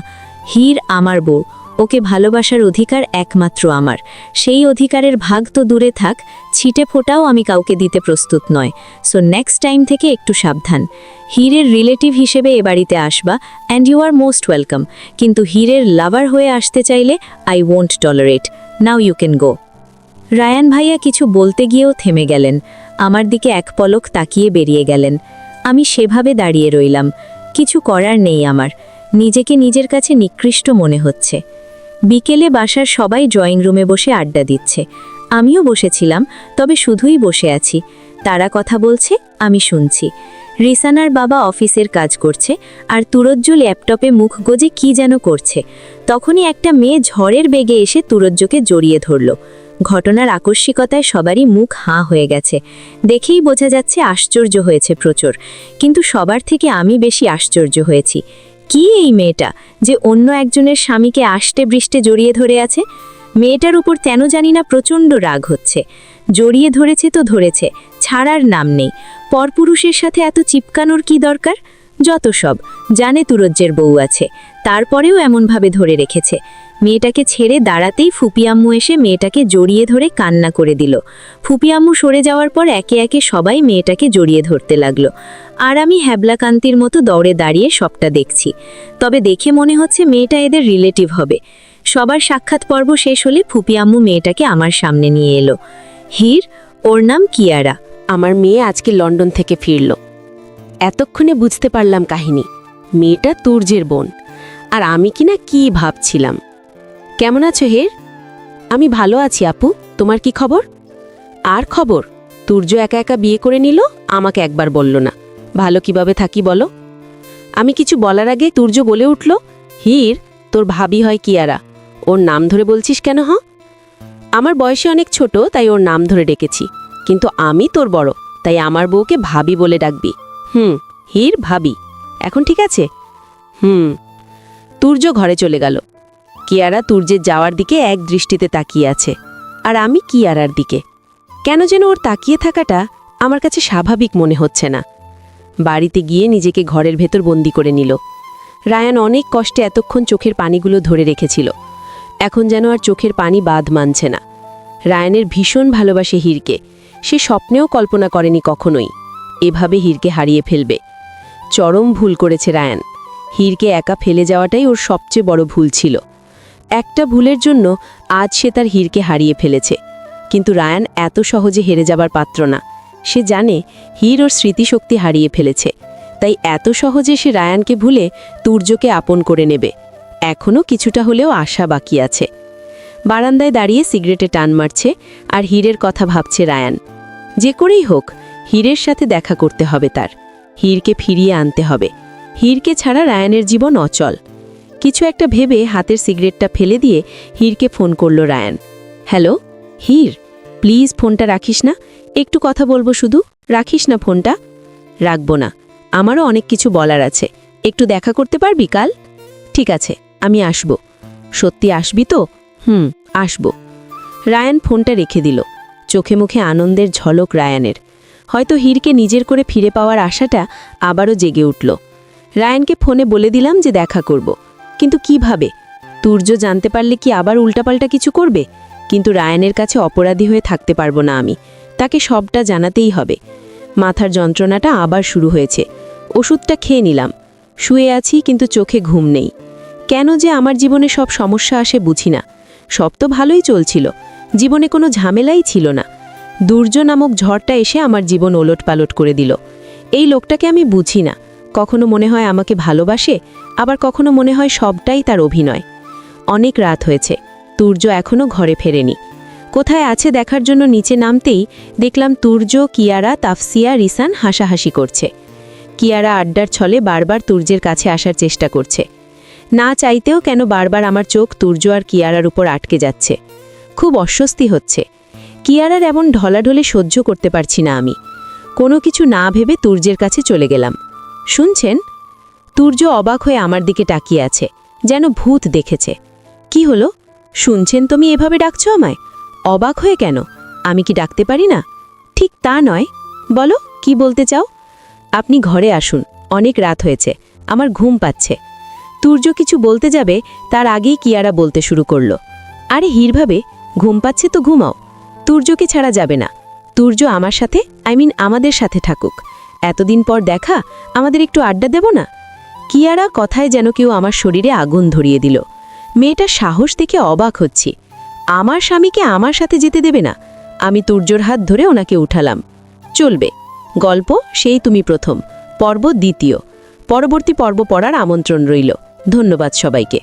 হীর আমার বউ, ওকে ভালোবাসার অধিকার একমাত্র আমার। সেই অধিকারের ভাগ তো দূরে থাক, ছিটে ফোটাও আমি কাউকে দিতে প্রস্তুত নয়। সো নেক্সট টাইম থেকে একটু সাবধান। হীরের রিলেটিভ হিসেবে এ বাড়িতে আসবা, and you are most welcome, কিন্তু হীরের লাভার হয়ে আসতে চাইলে I won't tolerate. Now you can go. Rayan ভাইয়া কিছু বলতে গিয়েও থেমে গেলেন। আমার দিকে এক পলক তাকিয়ে বেরিয়ে গেলেন। আমি সেভাবে দাঁড়িয়ে রইলাম। কিছু করার নেই আমার। নিজেকে নিজের কাছে নিকৃষ্ট মনে হচ্ছে। বিকেলে বাসার সবাই ড্রয়িং রুমে বসে আড্ডা দিচ্ছে। আমিও বসেছিলাম, তবে শুধুই বসে আছি। তারা কথা বলছে, আমি শুনছি। রিসানার বাবা অফিসের কাজ করছে, আর তুরজ্জ ল্যাপটপে মুখ গোজে কি যেন করছে। তখনই একটা মেয়ে ঝড়ের বেগে এসে তুরজ্জকে জড়িয়ে ধরল। ঘটনার আকস্মিকতায় সবারই মুখ হাঁ হয়ে গেছে। দেখেই বোঝা যাচ্ছে আশ্চর্য হয়েছে প্রচুর, কিন্তু সবার থেকে আমি বেশি আশ্চর্য হয়েছি। কি এই মেয়েটা যে অন্য একজনের স্বামীকে আষ্টে বৃষ্টে জড়িয়ে ধরে আছে? মেয়েটার উপর কেন জানি না প্রচণ্ড রাগ হচ্ছে। জড়িয়ে ধরেছে তো ধরেছে, ছাড়ার নাম নেই। পরপুরুষের সাথে এত চিপকানোর কি দরকার? যত সব, জানে তুরজ্জের বউ আছে, তারপরেও এমনভাবে ধরে রেখেছে। মেয়েটাকে ছেড়ে দাঁড়াতেই ফুপি আম্মু এসে মেয়েটাকে জড়িয়ে ধরে কান্না করে দিল। ফুপি আম্মু সরে যাওয়ার পর একে একে সবাই মেয়েটাকে জড়িয়ে ধরতে লাগলো, আর আমি হ্যাবলাকান্তির মতো দৌড়ে দাঁড়িয়ে সবটা দেখছি। তবে দেখে মনে হচ্ছে মেয়েটা এদের রিলেটিভ হবে। সবার সাক্ষাৎ পর্ব শেষ হলে ফুপি আম্মু মেয়েটাকে আমার সামনে নিয়ে এলো। হীর, ওর নাম কিয়ারা। আমার মেয়ে আজকে লন্ডন থেকে ফিরল। এতক্ষণে বুঝতে পারলাম কাহিনী। মেয়েটা তুর্যের বোন, আর আমি কিনা কি ভাবছিলাম। কেমন আছো হের? আমি ভালো আছি আপু, তোমার কি খবর? আর খবর, তুর্য একা একা বিয়ে করে নিল, আমাকে একবার বলল না। ভালো কিভাবে থাকি বলো? আমি কিছু বলার আগে তুর্য বলে উঠল, হীর, তোর ভাবি হয় কিয়ারা, ওর নাম ধরে বলছিস কেন? আমার বয়সে অনেক ছোট, তাই ওর নাম ধরে ডেকেছি, কিন্তু আমি তোর বড়, তাই আমার বউকে ভাবি বলে ডাকবি। হীর ভাবি, এখন ঠিক আছে? তুর্য ঘরে চলে গেল। কিয়ারা তুর্যের যাওয়ার দিকে এক দৃষ্টিতে তাকিয়ে আছে, আর আমি কিয়ারার দিকে। কেন যেন ওর তাকিয়ে থাকাটা আমার কাছে স্বাভাবিক মনে হচ্ছে না। বাড়িতে গিয়ে নিজেকে ঘরের ভেতর বন্দি করে নিল। রায়ান অনেক কষ্টে এতক্ষণ চোখের পানিগুলো ধরে রেখেছিল, এখন যেন আর চোখের পানি বাঁধ মানছে না। রায়ানের ভীষণ ভালোবাসে হীরকে, সে স্বপ্নেও কল্পনা করেনি কখনোই এভাবে হীরকে হারিয়ে ফেলবে। চরম ভুল করেছে রায়ান। হীরকে একা ফেলে যাওয়াটাই ওর সবচেয়ে বড় ভুল ছিল। একটা ভুলের জন্য আজ সে তার হীরকে হারিয়ে ফেলেছে। কিন্তু রায়ান এত সহজে হেরে যাবার পাত্র না। সে জানে হীর ওর স্মৃতিশক্তি হারিয়ে ফেলেছে, তাই এত সহজে সে রায়ানকে ভুলে তুর্যকে আপন করে নেবে। এখনও কিছুটা হলেও আশা বাকি আছে। বারান্দায় দাঁড়িয়ে সিগারেটে টান মারছে আর হীরের কথা ভাবছে রায়ান। যে করেই হোক হীরের সাথে দেখা করতে হবে তার। হীরকে ফিরিয়ে আনতে হবে। হীরকে ছাড়া রায়ানের জীবন অচল। কিছু একটা ভেবে হাতের সিগারেটটা ফেলে দিয়ে হীরকে ফোন করল রায়ান। হ্যালো হীর, প্লিজ ফোনটা রাখিস না, একটু কথা বলবো শুধু, রাখিস না ফোনটা। রাখবো না, আমারও অনেক কিছু বলার আছে। একটু দেখা করতে পারবি কাল? ঠিক আছে, আমি আসব। সত্যি আসবি তো? আসব। রায়ান ফোনটা রেখে দিল। চোখে মুখে আনন্দের ঝলক রায়ানের। হয়তো হীরকে নিজের করে ফিরে পাওয়ার আশাটা আবারও জেগে উঠল। রায়ানকে ফোনে বলে দিলাম যে দেখা করব, কিন্তু কিভাবে? তুর্য জানতে পারলে কি আবার উল্টাপাল্টা কিছু করবে? কিন্তু রায়ানের কাছে অপরাধী হয়ে থাকতে পারবো না আমি, তাকে সবটা জানাতেই হবে। মাথার যন্ত্রণাটা আবার শুরু হয়েছে। ওষুধটা খেয়ে নিলাম। শুয়ে আছি কিন্তু চোখে ঘুম নেই। কেন যে আমার জীবনে সব সমস্যা আসে বুঝি না। সব তো ভালোই চলছিল, জীবনে কোনো ঝামেলাই ছিল না। দুর্য নামক ঝড়টা এসে আমার জীবন ওলটপালট করে দিল। এই লোকটাকে আমি বুঝি না। কখনো মনে হয় আমাকে ভালোবাসে, আবার কখনো মনে হয় সবটাই তার অভিনয়। অনেক রাত হয়েছে, তুর্য এখনও ঘরে ফেরেনি। কোথায় আছে দেখার জন্য নিচে নামতেই দেখলাম তুর্য, কিয়ারা, তাফসিয়া, রিসান হাসাহাসি করছে। কিয়ারা আড্ডার ছলে বারবার তুর্যের কাছে আসার চেষ্টা করছে। না চাইতেও কেন বারবার আমার চোখ তুর্য আর কিয়ারার উপর আটকে যাচ্ছে। খুব অস্বস্তি হচ্ছে। কিয়ারার এমন ঢলাঢলে সহ্য করতে পারছি না আমি। কোনো কিছু না ভেবে তুর্যের কাছে চলে গেলাম। শুনছেন? তুর্য অবাক হয়ে আমার দিকে তাকিয়ে আছে, যেন ভূত দেখেছে। কি হলো? শুনছেন তুমি এভাবে ডাকছো আমায়? অবাক হয়ে কেন? আমি কি ডাকতে পারি না? ঠিক তা নয়। বলো, কি বলতে চাও? আপনি ঘরে আসুন, অনেক রাত হয়েছে, আমার ঘুম পাচ্ছে। তুর্য কিছু বলতে যাবে তার আগেই কিয়ারা বলতে শুরু করলো। আরে হীরভাবে, ঘুম পাচ্ছে তো ঘুমাও। তুর্যকে ছাড়া যাবে না। তুর্য আমার সাথে, আমাদের সাথে থাকুক। এতদিন পর দেখা, আমাদের একটু আড্ডা দেব না? কিয়ারা কথায় যেন কেউ আমার শরীরে আগুন ধরিয়ে দিল। মেয়েটা সাহস দেখে অবাক হচ্ছি। আমার স্বামীকে আমার সাথে যেতে দেবে না? আমি তুর্যর হাত ধরে ওনাকে উঠালাম। চলবে। গল্প সেই তুমি প্রথম, পর্ব দ্বিতীয়। পরবর্তী পর্ব পড়ার আমন্ত্রণ রইল। ধন্যবাদ সবাইকে।